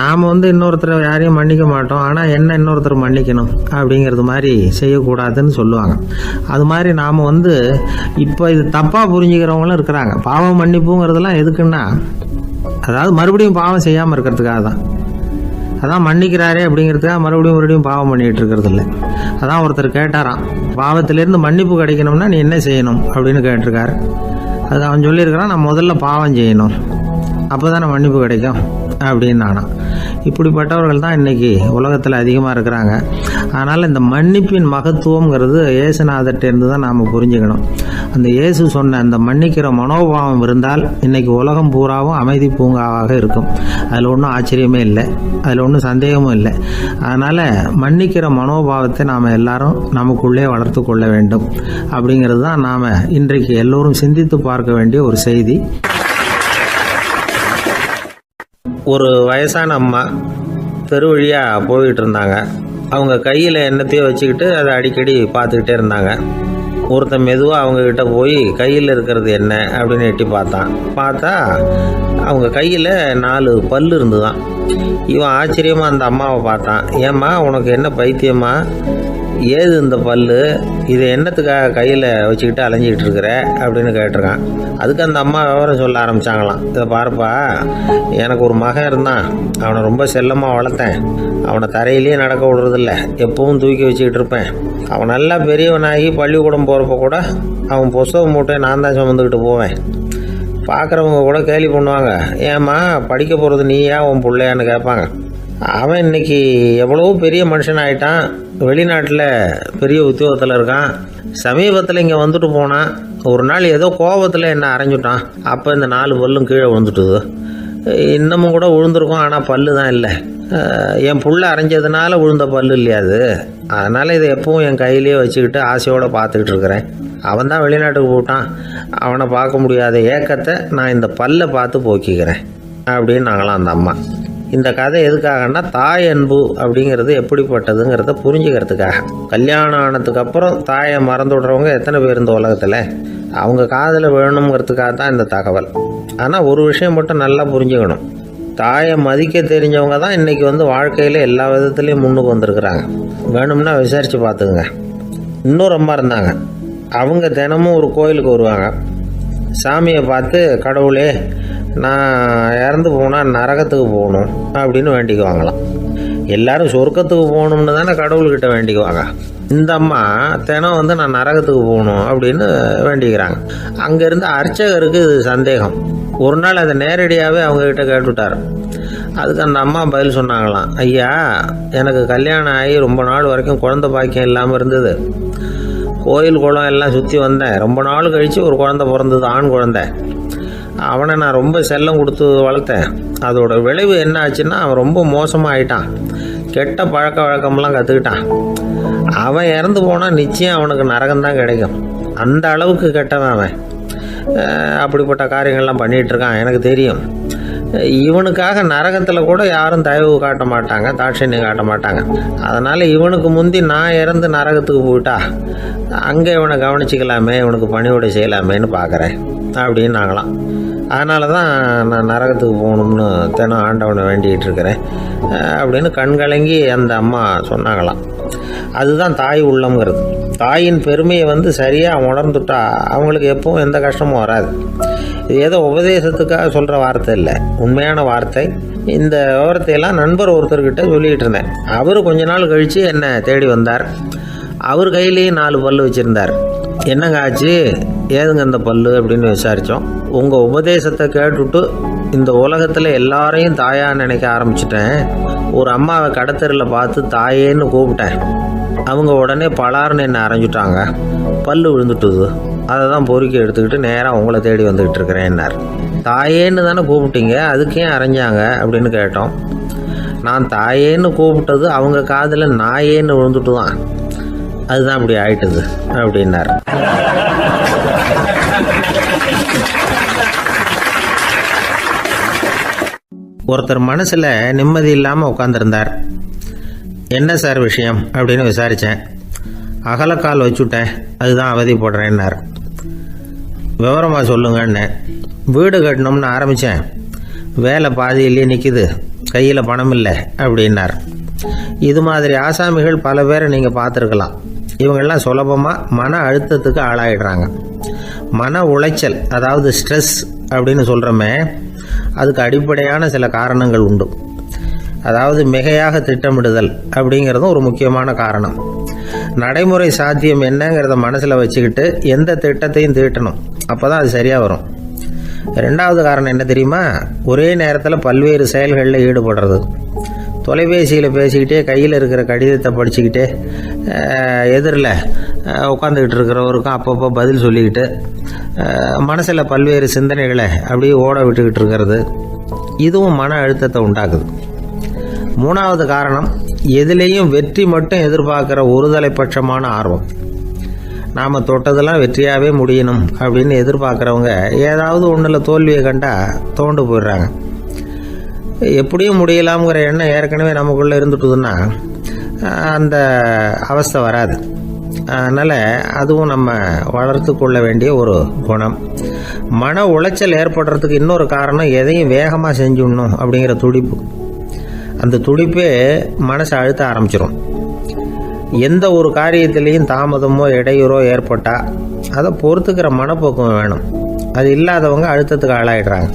நாம் இன்னொருத்தரை யாரையும் மன்னிக்க மாட்டோம், ஆனால் என்ன இன்னொருத்தர் மன்னிக்கணும் அப்படிங்கிறது மாதிரி செய்யக்கூடாதுன்னு சொல்லுவாங்க. அது மாதிரி நாம் இப்போ இது தப்பாக புரிஞ்சுக்கிறவங்களும் இருக்கிறாங்க. பாவம் மன்னிப்புங்கிறதுலாம் எதுக்குன்னா, அதாவது மறுபடியும் பாவம் செய்யாமல் இருக்கிறதுக்காக தான். அதான் மன்னிக்கிறாரே அப்படிங்கிறதுக்காக மறுபடியும் பாவம் பண்ணிகிட்டு இருக்கிறது இல்லை. அதான் ஒருத்தர் கேட்டாராம், பாவத்திலேருந்து மன்னிப்பு கிடைக்கணும்னா நீ என்ன செய்யணும் அப்படின்னு கேட்டிருக்காரு. அது அவன் சொல்லியிருக்கிறான், நான் முதல்ல பாவம் செய்யணும், அப்போ தானே மன்னிப்பு கிடைக்கும் அப்படின்னு நானா. இப்படிப்பட்டவர்கள் தான் இன்றைக்கி உலகத்தில் அதிகமாக இருக்கிறாங்க. அதனால் இந்த மன்னிப்பின் மகத்துவங்கிறது இயேசுநாதர்கிட்டேருந்து தான் நாம் புரிஞ்சுக்கணும். அந்த இயேசு சொன்ன அந்த மன்னிக்கிற மனோபாவம் இருந்தால் இன்றைக்கி உலகம் பூராவும் அமைதி பூங்காவாக இருக்கும். அதில் ஒன்றும் ஆச்சரியமே இல்லை, அதில் ஒன்றும் சந்தேகமும் இல்லை. அதனால் மன்னிக்கிற மனோபாவத்தை நாம் எல்லாரும் நமக்குள்ளே வளர்த்து கொள்ள வேண்டும் அப்படிங்கிறது தான் நாம் இன்றைக்கு எல்லோரும் சிந்தித்து பார்க்க வேண்டிய ஒரு செய்தி. ஒரு வயசான அம்மா தெரு வழியாக போய்கிட்டு இருந்தாங்க. அவங்க கையில் எண்ணத்தையோ வச்சுக்கிட்டு அதை அடிக்கடி பார்த்துக்கிட்டே இருந்தாங்க. ஒருத்தன் மெதுவாக அவங்கக்கிட்ட போய் கையில் இருக்கிறது என்ன அப்படின்னு எட்டி பார்த்தா அவங்க கையில் 4 பல் இருந்துதான். இவன் ஆச்சரியமாக அந்த அம்மாவை பார்த்தான். ஏம்மா உனக்கு என்ன பைத்தியமா, ஏது இந்த பல்லு, இதை என்னத்துக்காக கையில் வச்சுக்கிட்டு அலைஞ்சிக்கிட்டு இருக்கிற அப்படின்னு கேட்டிருக்கான். அதுக்கு அந்த அம்மா விவரம் சொல்ல ஆரம்பித்தாங்களாம். இதை பாருப்பா, எனக்கு ஒரு மகன் இருந்தான், அவனை ரொம்ப செல்லமாக வளர்த்தேன். அவனை தரையிலேயே நடக்க விடுறதில்ல, எப்பவும் தூக்கி வச்சுக்கிட்டு இருப்பேன். அவன் நல்லா பெரியவனாகி பள்ளிக்கூடம் போகிறப்ப கூட அவன் புஸ்தக மூட்டையை நான் தான் சுமந்துக்கிட்டு போவேன். பார்க்குறவங்க கூட கேலி பண்ணுவாங்க, ஏம்மா படிக்க போகிறது நீயா உன் பிள்ளையான்னு கேட்பாங்க. அவன் இன்னைக்கு எவ்வளவோ பெரிய மனுஷன் ஆகிட்டான், வெளிநாட்டில் பெரிய உத்தியோகத்தில் இருக்கான். சமீபத்தில் இங்கே வந்துட்டு போனான். ஒரு நாள் ஏதோ கோபத்தில் என்ன அரைஞ்சுட்டான். அப்போ இந்த 4 பல்லும் கீழே விழுந்துட்டுது. இன்னமும் கூட விழுந்திருக்கும், ஆனால் பல்லு தான் இல்லை. என் புள்ள அரைஞ்சதுனால விழுந்த பல்லு இல்லையாது. அதனால் இதை எப்பவும் என் கையிலேயே வச்சுக்கிட்டு ஆசையோடு பார்த்துக்கிட்டு இருக்கிறேன். அவன் தான் வெளிநாட்டுக்கு போட்டான், அவனை பார்க்க முடியாத ஏக்கத்தை நான் இந்த பல்லை பார்த்து போக்கிக்கிறேன் அப்படின்னு நாங்களாம் அந்த அம்மா. இந்த கதை எதுக்காகன்னா, தாய் அன்பு அப்படிங்கிறது எப்படிப்பட்டதுங்கிறத புரிஞ்சுக்கிறதுக்காக. கல்யாணம் ஆனதுக்கு அப்புறம் தாயை மறந்து விடுறவங்க எத்தனை பேர் இந்த உலகத்தில்? அவங்க காதில் வேணுங்கிறதுக்காக தான் இந்த தகவல். ஆனால் ஒரு விஷயம் மட்டும் நல்லா புரிஞ்சுக்கணும், தாயை மதிக்க தெரிஞ்சவங்க தான் இன்றைக்கி வாழ்க்கையில் எல்லா விதத்துலேயும் முன்னுக்கு வந்திருக்கிறாங்க. வேணும்னா விசாரித்து பார்த்துக்குங்க. இன்னொரு அம்மா இருந்தாங்க. அவங்க தினமும் ஒரு கோயிலுக்கு வருவாங்க. சாமியை பார்த்து, கடவுளே நான் இறந்து போனால் நரகத்துக்கு போகணும் அப்படின்னு வேண்டிக்குவாங்களாம். எல்லோரும் சொர்க்கத்துக்கு போகணும்னு தானே கடவுள்கிட்ட வேண்டிக்குவாங்க. இந்த அம்மா தினம் நான் நரகத்துக்கு போகணும் அப்படின்னு வேண்டிக்கிறாங்க. அங்கேருந்து அர்ச்சகருக்கு இது சந்தேகம். ஒரு நாள் அதை நேரடியாகவே அவங்கக்கிட்ட கேட்டுவிட்டார். அதுக்கு அந்த அம்மா பதில் சொன்னாங்களாம், ஐயா, எனக்கு கல்யாணம் ஆகி ரொம்ப நாள் வரைக்கும் குழந்தை பாக்கியம் இல்லாமல் இருந்தது. கோயில் குளம் எல்லாம் சுற்றி வந்தேன். ரொம்ப நாள் கழித்து ஒரு குழந்தை பிறந்தது, ஆண் குழந்தை. அவனை நான் ரொம்ப செல்லம் கொடுத்து வளர்த்தேன். அதோட விளைவு என்ன ஆச்சுன்னா, அவன் ரொம்ப மோசமாக ஆகிட்டான். கெட்ட பழக்க வழக்கம்லாம் கற்றுக்கிட்டான். அவன் இறந்து போனால் நிச்சயம் அவனுக்கு நரகம்தான் கிடைக்கும். அந்த அளவுக்கு கெட்டவன் அவன். அப்படிப்பட்ட காரியங்கள்லாம் பண்ணிகிட்ருக்கான், எனக்கு தெரியும். இவனுக்காக நரகத்தில் கூட யாரும் தயவு காட்ட மாட்டாங்க, தாட்சண்யம் காட்ட மாட்டாங்க. அதனால் இவனுக்கு முந்தி நான் இறந்து நரகத்துக்கு போயிட்டா அங்கே இவனை கவனிச்சிக்கலாமே, இவனுக்கு பணிவிடை செய்யலாமேன்னு பார்க்குறேன் அப்படின்னு நாங்களாம். அதனால தான் நான் நரகத்துக்கு போகணும்னு தினம் ஆண்டவனை வேண்டிகிட்டு இருக்கிறேன் அப்படின்னு கண்கலங்கி அந்த அம்மா சொன்னாங்களாம். அதுதான் தாய் உள்ளம்ங்கிறது. தாயின் பெருமையை சரியாக உணர்ந்துட்டா அவங்களுக்கு எப்பவும் எந்த கஷ்டமும் வராது. இது ஏதோ உபதேசத்துக்காக சொல்கிற வார்த்தை இல்லை, உண்மையான வார்த்தை. இந்த விவரத்தையெல்லாம் நண்பர் ஒருத்தர்கிட்ட சொல்லிகிட்டு இருந்தேன். அவர் கொஞ்ச நாள் கழித்து என்னை தேடி வந்தார். அவர் கையிலேயே 4 பல்லு வச்சுருந்தார். என்னங்க ஆச்சு, ஏதுங்க இந்த பல்லு அப்படின்னு விசாரித்தோம். உங்கள் உபதேசத்தை கேட்டுவிட்டு இந்த உலகத்தில் எல்லாரையும் தாயாக நினைக்க ஆரம்பிச்சிட்டேன். ஒரு அம்மாவை கடத்தரில் பார்த்து தாயேன்னு கூப்பிட்டேன். அவங்க உடனே பலார்னு என்னை அரைஞ்சிட்டாங்க, பல்லு விழுந்துட்டுது. அதை தான் பொறுக்கி எடுத்துக்கிட்டு நேராக உங்களை தேடி வந்துக்கிட்டு இருக்கிறேன்னார். தாயேன்னு தானே கூப்பிட்டீங்க, அதுக்கே அரைஞ்சாங்க அப்படின்னு கேட்டோம். நான் தாயேன்னு கூப்பிட்டது அவங்க காதில் நாயேன்னு விழுந்துட்டு தான், அதுதான் அப்படி ஆயிட்டுது அப்படின்னார். ஒருத்தர் மனசில் நிம்மதி இல்லாமல் உட்காந்துருந்தார். என்ன சார் விஷயம் அப்படின்னு விசாரித்தேன். அகலக்கால் வச்சுட்டேன், அதுதான் அவதிப்படுறேன்னார். விவரமாக சொல்லுங்கன்னு. வீடு கட்டணும்னு ஆரம்பித்தேன், வேலை பாதியிலேயே நிற்கிது, கையில் பணம் இல்லை அப்படின்னார். இது மாதிரி ஆசாமிகள் பல பேரை நீங்கள் பார்த்துருக்கலாம். இவங்கெல்லாம் சுலபமாக மன அழுத்தத்துக்கு ஆளாயிடுறாங்க. மன உளைச்சல், அதாவது ஸ்ட்ரெஸ் அப்படின்னு சொல்கிறோமே, அதுக்கு அடிப்படையான சில காரணங்கள் உண்டு. அதாவது மிகையாக திட்டமிடுதல் அப்படிங்கிறதும் ஒரு முக்கியமான காரணம். நடைமுறை சாத்தியம் என்னங்கிறத மனசில் வச்சுக்கிட்டு எந்த திட்டத்தையும் தீட்டணும், அப்போ தான் அது சரியாக வரும். ரெண்டாவது காரணம் என்ன தெரியுமா? ஒரே நேரத்தில் பல்வேறு செயல்களில் ஈடுபடுறது. தொலைபேசியில் பேசிக்கிட்டே கையில் இருக்கிற கடிதத்தை படிச்சுக்கிட்டே எதிரில் உட்காந்துக்கிட்டு இருக்கிறவருக்கும் அப்பப்போ பதில் சொல்லிக்கிட்டு மனசில் பல்வேறு சிந்தனைகளை அப்படியே ஓட விட்டுக்கிட்டு இருக்கிறது, இதுவும் மன அழுத்தத்தை உண்டாக்குது. மூணாவது காரணம், எதிலேயும் வெற்றி மட்டும் எதிர்பார்க்குற ஒருதலை பட்சமான ஆர்வம். நாம் தொட்டதெல்லாம் வெற்றியாகவே முடியணும் அப்படின்னு எதிர்பார்க்குறவங்க ஏதாவது ஒன்றில் தோல்வியை கண்டால் தோண்டு போயிடுறாங்க. எப்படியும் முடியலாம்ங்கிற எண்ணம் ஏற்கனவே நமக்குள்ளே இருந்துட்டுதுன்னா அந்த அவஸ்தை வராது. அதனால் அதுவும் நம்ம வளர்த்து கொள்ள வேண்டிய ஒரு குணம். மன உளைச்சல் ஏற்படுறதுக்கு இன்னொரு காரணம், எதையும் வேகமாக செஞ்சுடணும் அப்படிங்கிற துடிப்பு. அந்த துடிப்பே மனசை அழுத்த ஆரம்பிச்சிடும். எந்த ஒரு காரியத்திலையும் தாமதமோ இடையூறோ ஏற்பட்டால் அதை பொறுத்துக்கிற மனப்போக்கம் வேணும். அது இல்லாதவங்க அழுத்தத்துக்கு ஆளாயிடுறாங்க.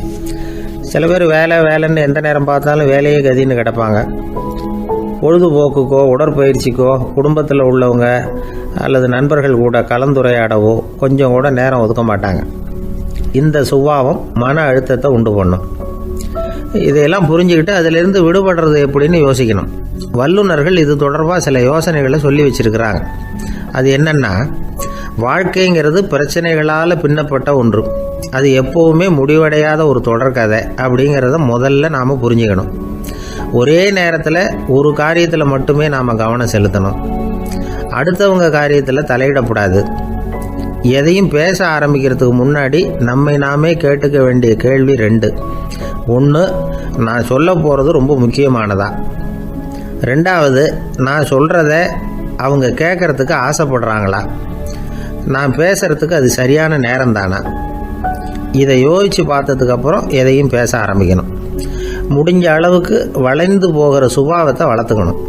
சில பேர் வேலைன்னு எந்த நேரம் பார்த்தாலும் வேலையே கதின்னு கிடப்பாங்க. பொழுதுபோக்குக்கோ உடற்பயிற்சிக்கோ குடும்பத்தில் உள்ளவங்க அல்லது நண்பர்கள் கூட கலந்துரையாடவோ கொஞ்சம் கூட நேரம் ஒதுக்க மாட்டாங்க. இந்த சுபாவம் மன அழுத்தத்தை உண்டு பண்ணும். இதையெல்லாம் புரிஞ்சுக்கிட்டு அதிலிருந்து விடுபடுறது எப்படின்னு யோசிக்கணும். வல்லுநர்கள் இது தொடர்பாக சில யோசனைகளை சொல்லி வச்சிருக்கிறாங்க. அது என்னன்னா, வாழ்க்கைங்கிறது பிரச்சனைகளால் பின்னப்பட்ட ஒன்று. அது எப்போவுமே முடிவடையாத ஒரு தொடர்கதை அப்படிங்கிறத முதல்ல நாம் புரிஞ்சுக்கணும். ஒரே நேரத்தில் ஒரு காரியத்தில் மட்டுமே நாம் கவனம் செலுத்தணும். அடுத்தவங்க காரியத்தில் தலையிடக்கூடாது. எதையும் பேச ஆரம்பிக்கிறதுக்கு முன்னாடி நம்மை நாமே கேட்டுக்க வேண்டிய கேள்வி 2. 1, நான் சொல்ல போகிறது ரொம்ப முக்கியமானதா? 2வது, நான் சொல்கிறத அவங்க கேட்குறதுக்கு ஆசைப்படுறாங்களா? நான் பேசுகிறதுக்கு அது சரியான நேரம் தானா? இதை யோசித்து பார்த்ததுக்கப்புறம் எதையும் பேச ஆரம்பிக்கணும். முடிஞ்ச அளவுக்கு வளைந்து போகிற சுபாவத்தை வளர்த்துக்கணும்.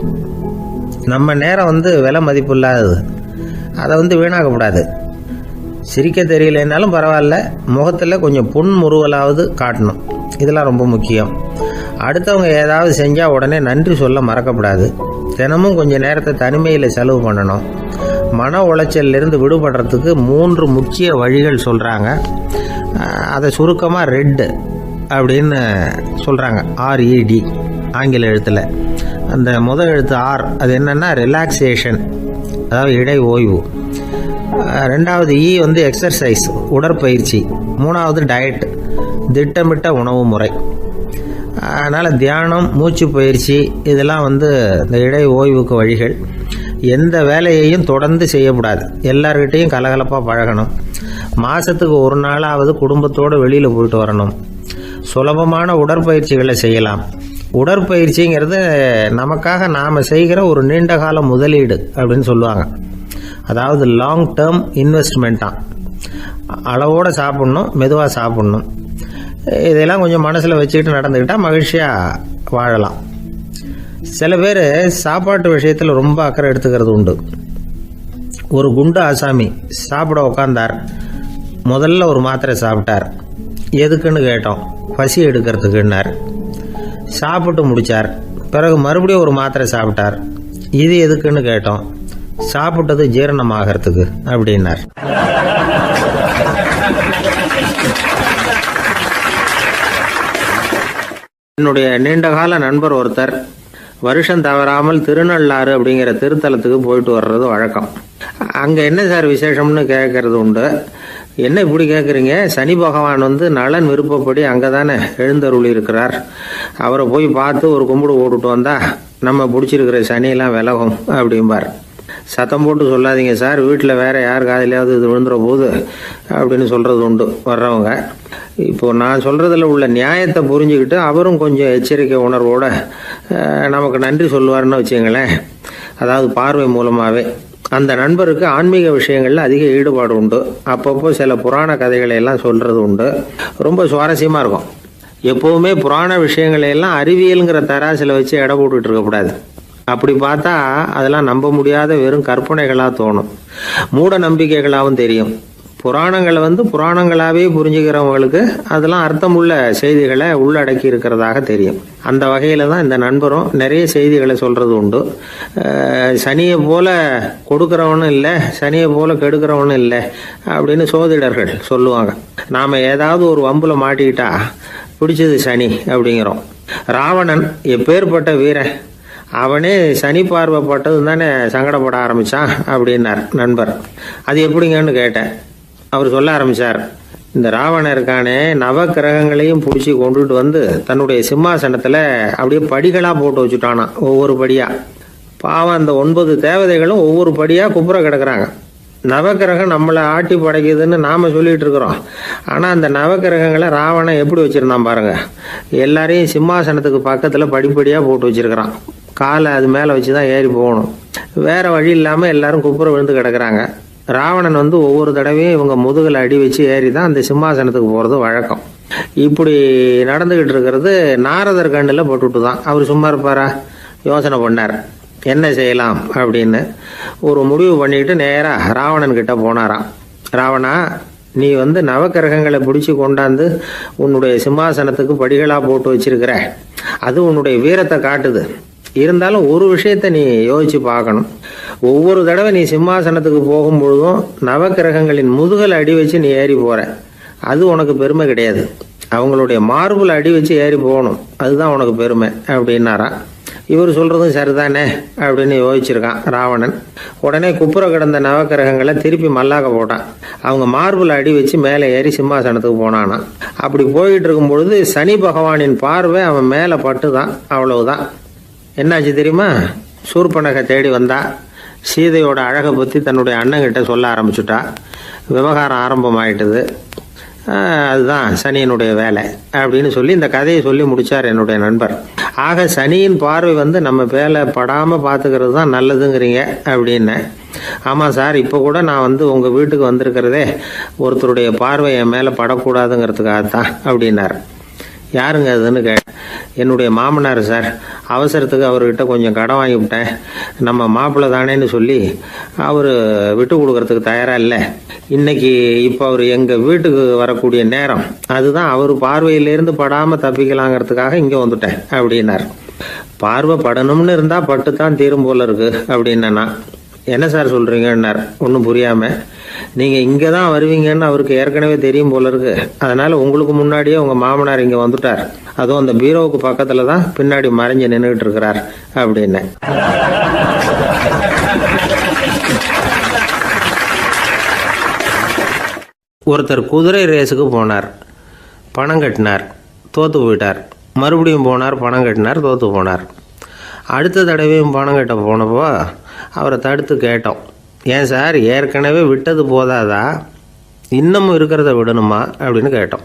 நம்ம நேரம் விலை மதிப்பு இல்லாதது, அதை வீணாக்கக்கூடாது. சிரிக்க தெரியலைன்னாலும் பரவாயில்ல, முகத்தில் கொஞ்சம் புன்முறுவலாவது காட்டணும். இதெல்லாம் ரொம்ப முக்கியம். அடுத்தவங்க ஏதாவது செஞ்சால் உடனே நன்றி சொல்ல மறக்கக்கூடாது. தினமும் கொஞ்சம் நேரத்தை தனிமையில் செலவு பண்ணணும். மன உளைச்சலிருந்து விடுபடுறதுக்கு 3 முக்கிய வழிகள் சொல்கிறாங்க. அதை சுருக்கமாக ரெட் அப்படின்னு சொல்கிறாங்க. RED ஆங்கில எழுத்தில். அந்த முதல் எழுத்து R, அது என்னென்னா ரிலாக்ஸேஷன், அதாவது இடை ஓய்வு. 2வது E எக்ஸர்சைஸ், உடற்பயிற்சி. 3வது டயட், திட்டமிட்ட உணவு முறை. அதனால் தியானம், மூச்சு பயிற்சி இதெல்லாம் இந்த இடை ஓய்வுக்கு வழிகள். எந்த வேலையையும் தொடர்ந்து செய்யக்கூடாது. எல்லார்கிட்டையும் கலகலப்பாக பழகணும். மாதத்துக்கு ஒரு நாளாவது குடும்பத்தோடு வெளியில் போயிட்டு வரணும். சுலபமான உடற்பயிற்சிகளை செய்யலாம். உடற்பயிற்சிங்கிறது நமக்காக நாம் செய்கிற ஒரு நீண்டகால முதலீடு அப்படின்னு சொல்லுவாங்க. அதாவது லாங் டேர்ம் இன்வெஸ்ட்மெண்ட்டாக. அளவோடு சாப்பிட்ணும், மெதுவாக சாப்பிட்ணும். இதெல்லாம் கொஞ்சம் மனசில் வச்சுக்கிட்டு நடந்துக்கிட்டால் மகிழ்ச்சியாக வாழலாம். சில பேர் சாப்பாட்டு விஷயத்தில் ரொம்ப அக்கறை எடுத்துக்கிறது உண்டு. ஒரு குண்டு ஆசாமி சாப்பிட உக்காந்தார். முதல்ல ஒரு மாத்திரை சாப்பிட்டார். எதுக்குன்னு கேட்டோம். பசி எடுக்கிறதுக்குன்னார். சாப்பிட்டு முடித்தார். பிறகு மறுபடியும் ஒரு மாத்திரை சாப்பிட்டார். இது எதுக்குன்னு கேட்டோம். சாப்பிட்டது ஜீரணமாகறதுக்கு அப்படின்னார். என்னுடைய நீண்டகால நண்பர் ஒருத்தர் வருஷம் தவறாமல் திருநள்ளாறு அப்படிங்கிற திருத்தலத்துக்கு போயிட்டு வர்றது வழக்கம். அங்கே என்ன சார் விசேஷம்னு கேட்கறது உண்டு. என்ன இப்படி கேட்குறீங்க? சனி பகவான் நலன் விருப்பப்படி அங்கே தானே எழுந்தருளி இருக்கிறார். அவரை போய் பார்த்து ஒரு கும்பிடு போட்டுட்டு வந்தா நம்ம பிடிச்சிருக்கிற சனியெல்லாம் விலகும் அப்படிம்பார். சத்தம் போட்டு சொல்லாதீங்க சார், வீட்டில் வேற யார் காதிலையாவது இது விழுந்துற போது அப்படின்னு சொல்கிறது உண்டு வர்றவங்க. இப்போது நான் சொல்கிறதுல உள்ள நியாயத்தை புரிஞ்சுக்கிட்டு அவரும் கொஞ்சம் எச்சரிக்கை உணர்வோடு நமக்கு நன்றி சொல்லுவார்னு வச்சுங்களேன். அதாவது பார்வை மூலமாகவே. அந்த நண்பருக்கு ஆன்மீக விஷயங்களில் அதிக ஈடுபாடு உண்டு. அப்பப்போ சில புராண கதைகளை எல்லாம் சொல்கிறது உண்டு. ரொம்ப சுவாரஸ்யமாக இருக்கும். எப்போவுமே புராண விஷயங்களையெல்லாம் அறிவியலுங்கிற தராசில் வச்சு எடை போட்டுட்டு இருக்கக்கூடாது. அப்படி பார்த்தா அதெல்லாம் நம்ப முடியாத வெறும் கற்பனைகளாக தோணும், மூட நம்பிக்கைகளாகவும் தெரியும். புராணங்களை புராணங்களாகவே புரிஞ்சுக்கிறவங்களுக்கு அதெல்லாம் அர்த்தமுள்ள செய்திகளை உள்ளடக்கி இருக்கிறதாக தெரியும். அந்த வகையில் தான் இந்த நண்பரும் நிறைய செய்திகளை சொல்கிறது உண்டு. சனியை போல கொடுக்குறவனும் இல்லை, சனியை போல கெடுக்கிறவனும் இல்லை அப்படின்னு சோதிடர்கள் சொல்லுவாங்க. நாம் ஏதாவது ஒரு வம்புல மாட்டிக்கிட்டா பிடிச்சது சனி அப்படிங்கிறோம். ராவணன் எப்பேற்பட்ட வீரன், அவனே சனி பார்வைப்பட்டது தானே சங்கடப்பட ஆரம்பித்தான் அப்படின்னார் நண்பர். அது எப்படிங்கன்னு கேட்டேன். அவர் சொல்ல ஆரம்பித்தார், இந்த ராவணன் இருக்கானே நவ கிரகங்களையும் பிடிச்சி கொண்டுட்டு தன்னுடைய சிம்மாசனத்தில் அப்படியே படிகளாக போட்டு வச்சுட்டானா, ஒவ்வொரு படியாக. பாவம் அந்த 9 தேவதைகளும் ஒவ்வொரு படியாக குப்புற கிடக்குறாங்க. நவக்கிரகம் நம்மளை ஆட்டி படைக்குதுன்னு நாம் சொல்லிகிட்டு இருக்கிறோம். ஆனால் அந்த நவக்கிரகங்களை ராவணன் எப்படி வச்சுருந்தான் பாருங்க. எல்லாரையும் சிம்மாசனத்துக்கு பக்கத்தில் படிப்படியாக போட்டு வச்சுருக்கிறான். காலை அது மேலே வச்சு தான் ஏறி போகணும். வேறு வழி இல்லாமல் எல்லாரும் குப்புற விழுந்து கிடக்குறாங்க. ராவணன் ஒவ்வொரு தடவையும் இவங்க முதுகில் அடி வச்சு ஏறி தான் அந்த சிம்மாசனத்துக்கு போகிறது வழக்கம். இப்படி நடந்துக்கிட்டு இருக்கிறது நாரதர் கண்ணில் போட்டுட்டு தான். அவர் சும்மா இருப்பாரா? யோசனை பண்ணார் என்ன செய்யலாம் அப்படின்னு. ஒரு முடிவு பண்ணிட்டு நேராக ராவணன் கிட்ட போனாராம். ராவணா, நீ நவக்கிரகங்களை பிடிச்சி கொண்டாந்து உன்னுடைய சிம்மாசனத்துக்கு படிகளாக போட்டு வச்சிருக்கிற, அது உன்னுடைய வீரத்தை காட்டுது. இருந்தாலும் ஒரு விஷயத்தை நீ யோசிச்சு பார்க்கணும். ஒவ்வொரு தடவை நீ சிம்மாசனத்துக்கு போகும்பொழுதும் நவக்கிரகங்களின் முதுகல் அடி வச்சு நீ ஏறி போற, அது உனக்கு பெருமை கிடையாது. அவங்களுடைய மார்புல அடி வச்சு ஏறி போகணும், அதுதான் உனக்கு பெருமை அப்படின்னாரா. இவர் சொல்றதும் சரிதானே அப்படின்னு யோசிச்சிருக்கான் ராவணன். உடனே குப்புற கிடந்த நவக்கிரகங்களை திருப்பி மல்லாக்க போட்டான். அவங்க மார்புல அடி வச்சு மேலே ஏறி சிம்மாசனத்துக்கு போனானா. அப்படி போயிட்டு இருக்கும் பொழுது சனி பகவானின் பார்வை அவன் மேலே பட்டுதான். அவ்வளவுதான். என்னாச்சு தெரியுமா? சூர்பனகை தேடி வந்தா. சீதையோட அழகை பற்றி தன்னுடைய அண்ணங்கிட்ட சொல்ல ஆரம்பிச்சுட்டா. விவகாரம் ஆரம்பமாயிட்டுது. அதுதான் சனியினுடைய வேலை அப்படின்னு சொல்லி இந்த கதையை சொல்லி முடித்தார் என்னுடைய நண்பர். ஆக சனியின் பார்வை நம்ம வேலை படாமல் பார்த்துக்கிறது தான் நல்லதுங்கிறீங்க அப்படின்னு. ஆமாம் சார், இப்போ கூட நான் உங்கள் வீட்டுக்கு வந்திருக்கிறதே ஒருத்தருடைய பார்வை என் மேலே படக்கூடாதுங்கிறதுக்காகத்தான் அப்படின்னார். யாருங்க அதுன்னு என்னுடைய மாமனார் சார். அவசரத்துக்கு அவர்கிட்ட கொஞ்சம் கடன் வாங்கிவிட்டேன். நம்ம மாப்பிள்ளை தானேன்னு சொல்லி அவர் விட்டு கொடுக்கறதுக்கு தயாராக இல்லை. இன்னைக்கு இப்போ அவர் எங்கள் வீட்டுக்கு வரக்கூடிய நேரம், அதுதான் அவர் பார்வையிலேருந்து படாமல் தப்பிக்கலாங்கிறதுக்காக இங்கே வந்துட்டேன் அப்படின்னார். பார்வை படணும்னு இருந்தால் பட்டு தான் தீரும் போல இருக்கு அப்படின்னா. என்ன சார் சொல்கிறீங்கன்னார் ஒன்றும் புரியாமல். நீங்கள் இங்கே தான் வருவீங்கன்னு அவருக்கு ஏற்கனவே தெரியும் போல இருக்கு. அதனால் உங்களுக்கு முன்னாடியே உங்கள் மாமனார் இங்கே வந்துட்டார். அதுவும் அந்த பீரோவுக்கு பக்கத்தில் தான் பின்னாடி மறைஞ்சு நின்றுகிட்டு இருக்கிறார் அப்படின்னு. ஒருத்தர் குதிரை ரேஸுக்கு போனார். பணம் கட்டினார், தோற்று போயிட்டார். மறுபடியும் போனார், பணம் கட்டினார், தோற்று போனார். அடுத்த தடவையும் பணம் கட்ட போனப்போ அவரை தடுத்து கேட்டோம், ஏன் சார் ஏற்கனவே விட்டது போதாதா, இன்னமும் இருக்கிறத விடணுமா அப்படின்னு கேட்டோம்.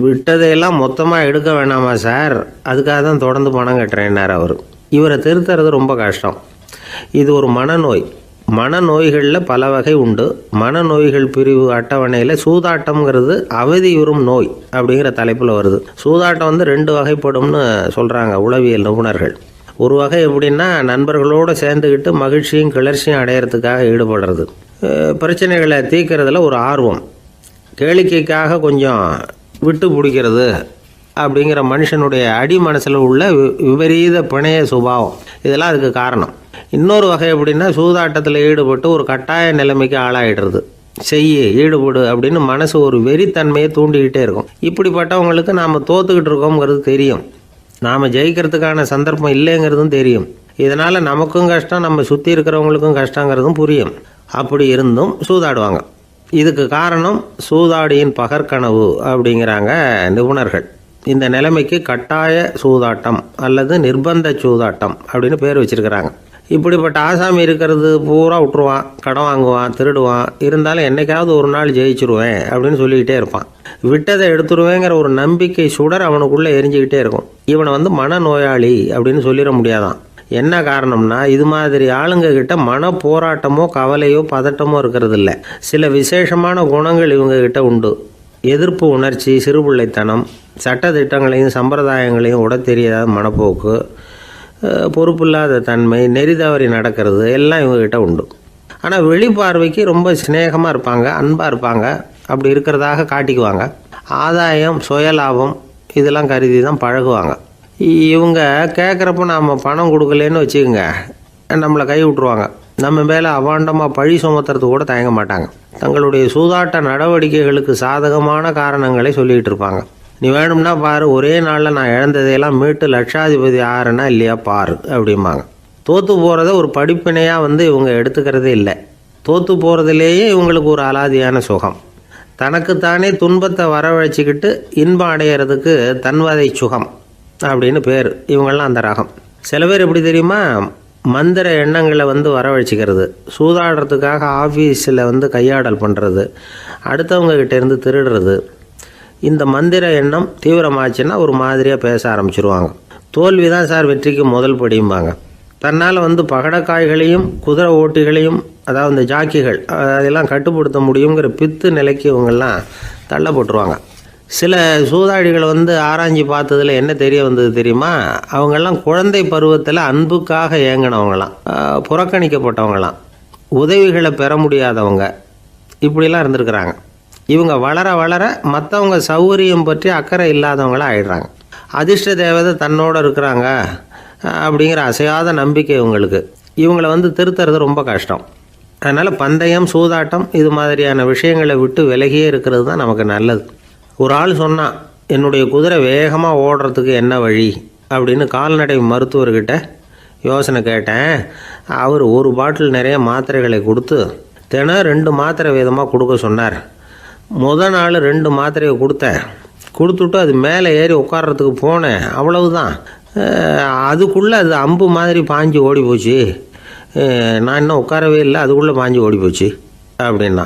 விட்டதையெல்லாம் மொத்தமாக எடுக்க வேணாமா சார், அதுக்காக தான் தொடர்ந்து பணம் கட்டுறேன்னார் அவர். இவரை திருத்துறது ரொம்ப கஷ்டம். இது ஒரு மனநோய். மனநோய்களில் பல வகை உண்டு. மனநோய்கள் பிரிவு அட்டவணையில் சூதாட்டம்ங்கிறது அவதியுறும் நோய் அப்படிங்கிற தலைப்பில் வருது. சூதாட்டம் 2 வகைப்படும்னு சொல்கிறாங்க உளவியல் நிபுணர்கள். ஒரு வகை எப்படின்னா, நண்பர்களோடு சேர்ந்துக்கிட்டு மகிழ்ச்சியும் கிளர்ச்சியும் அடையிறதுக்காக ஈடுபடுறது. பிரச்சனைகளை தீர்க்கறதுல ஒரு ஆர்வம், கேளிக்கைக்காக கொஞ்சம் விட்டு பிடிக்கிறது அப்படிங்கிற மனுஷனுடைய அடி மனசில் உள்ள விபரீத பிணைய சுபாவம், இதெல்லாம் அதுக்கு காரணம். இன்னொரு வகை எப்படின்னா, சூதாட்டத்தில் ஈடுபட்டு ஒரு கட்டாய நிலைமைக்கு ஆளாயிடுறது. ஈடுபடு அப்படின்னு மனசு ஒரு வெறித்தன்மையை தூண்டிக்கிட்டே இருக்கும். இப்படிப்பட்டவங்களுக்கு நாம் தோத்துக்கிட்டு இருக்கோங்கிறது தெரியும், நாம் ஜெயிக்கிறதுக்கான சந்தர்ப்பம் இல்லைங்கிறதும் தெரியும். இதனால் நமக்கும் கஷ்டம், நம்ம சுற்றி இருக்கிறவங்களுக்கும் கஷ்டங்கிறதும் புரியும். அப்படி இருந்தும் சூதாடுவாங்க. இதுக்கு காரணம் சூதாடியின் பகற்கனவு அப்படிங்கிறாங்க நிபுணர்கள். இந்த நிலைமைக்கு கட்டாய சூதாட்டம் அல்லது நிர்பந்த சூதாட்டம் அப்படின்னு பேர் வச்சிருக்கிறாங்க. இப்படிப்பட்ட ஆசாமி இருக்கிறது பூரா விட்டுருவான், கடன் வாங்குவான், திருடுவான். இருந்தாலும் என்னைக்காவது ஒரு நாள் ஜெயிச்சிருவேன் அப்படின்னு சொல்லிக்கிட்டே இருப்பான். விட்டதை எடுத்துருவேங்கிற ஒரு நம்பிக்கை சுடர் அவனுக்குள்ளே எரிஞ்சிக்கிட்டே இருக்கும். இவனை மனநோயாளி அப்படின்னு சொல்லிட முடியாதான். என்ன காரணம்னா, இது மாதிரி ஆளுங்க கிட்ட மன போராட்டமோ கவலையோ பதட்டமோ இருக்கிறது இல்லை. சில விசேஷமான குணங்கள் இவங்க கிட்ட உண்டு. எதிர்ப்பு உணர்ச்சி, சிறுபிள்ளைத்தனம், சட்ட திட்டங்களையும் சம்பிரதாயங்களையும் உட தெரியாத மனப்போக்கு, பொறுப்பில்லாத தன்மை, நெறி தவறி நடக்கிறது எல்லாம் இவங்ககிட்ட உண்டு. ஆனால் வெளிப்பார்வைக்கு ரொம்ப சிநேகமாக இருப்பாங்க, அன்பாக இருப்பாங்க. அப்படி இருக்கிறதாக காட்டிக்குவாங்க. ஆதாயம், சுயலாபம் இதெல்லாம் கருதி தான் பழகுவாங்க. இவங்க கேட்குறப்ப நாம் பணம் கொடுக்கலன்னு வச்சுக்கோங்க, நம்மளை கை விட்ருவாங்க. நம்ம மேலே அவாண்டமாக பழி சுமத்துறது கூட தயங்க மாட்டாங்க. தங்களுடைய சூதாட்ட நடவடிக்கைகளுக்கு சாதகமான காரணங்களை சொல்லிகிட்டு இருப்பாங்க. நீ வேணும்னா பாரு, ஒரே நாளில் நான் இழந்ததையெல்லாம் மீட்டு லட்சாதிபதி ஆறேன்னா இல்லையா பாரு அப்படிம்பாங்க. தோற்று போகிறத ஒரு படிப்பினையாக இவங்க எடுத்துக்கிறதே இல்லை. தோற்று போகிறதுலேயே இவங்களுக்கு ஒரு அலாதியான சுகம். தனக்குத்தானே துன்பத்தை வரவழைச்சிக்கிட்டு இன்பம் அடையிறதுக்கு தன்வதை சுகம் அப்படின்னு பேர். இவங்கெல்லாம் அந்த ரகம். சில பேர் எப்படி தெரியுமா, மந்திர எண்ணங்களை வரவழைச்சிக்கிறது, சூதாடுறதுக்காக ஆஃபீஸில் கையாடல் பண்ணுறது, அடுத்தவங்ககிட்டேருந்து திருடுறது. இந்த மந்திர எண்ணம் தீவிரமாச்சுன்னா ஒரு மாதிரியாக பேச ஆரம்பிச்சிருவாங்க. தோல்வி தான் சார் வெற்றிக்கு முதல் படியும்பாங்க. தன்னால் பகடக்காய்களையும் குதிரை ஓட்டிகளையும், அதாவது இந்த ஜாக்கிகள், அதெல்லாம் கட்டுப்படுத்த முடியுங்கிற பித்து நிலைக்கு இவங்கெல்லாம் தள்ளப்பட்டுருவாங்க. சில சூதாடிகள் ஆராய்ச்சி பார்த்ததில் என்ன தெரிய வந்தது தெரியுமா, அவங்கெல்லாம் குழந்தை பருவத்தில் அன்புக்காக ஏங்கினவங்களாம், புறக்கணிக்கப்பட்டவங்களாம், உதவிகளை பெற முடியாதவங்க, இப்படிலாம் இருந்திருக்கிறாங்க. இவங்க வளர வளர மற்றவங்க சௌகரியம் பற்றி அக்கறை இல்லாதவங்களாக ஆயிடுறாங்க. அதிர்ஷ்ட தேவதை தன்னோடு இருக்கிறாங்க அப்படிங்கிற அசையாத நம்பிக்கை இவங்களுக்கு. இவங்களை திருத்துறது ரொம்ப கஷ்டம். அதனால் பந்தயம், சூதாட்டம் இது மாதிரியான விஷயங்களை விட்டு விலகியே இருக்கிறது தான் நமக்கு நல்லது. ஒரு ஆள் சொன்னான், என்னுடைய குதிரை வேகமாக ஓடுறதுக்கு என்ன வழி அப்படின்னு கால்நடை மருத்துவர்கிட்ட யோசனை கேட்டேன். அவர் ஒரு பாட்டில் நிறைய மாத்திரைகளை கொடுத்து தினம் 2 மாத்திரை விதமாக கொடுக்க சொன்னார். முதல் நாள் 2 மாத்திரையை கொடுத்துட்டு அது மேலே ஏறி உட்கார்றதுக்கு போனேன். அவ்வளவுதான். அதுக்குள்ளே அது அம்பு மாதிரி பாஞ்சு ஓடி போச்சு. நான் இன்னும் உட்காரவே இல்லை, அதுக்குள்ளே பாஞ்சு ஓடி போச்சு அப்படின்னா.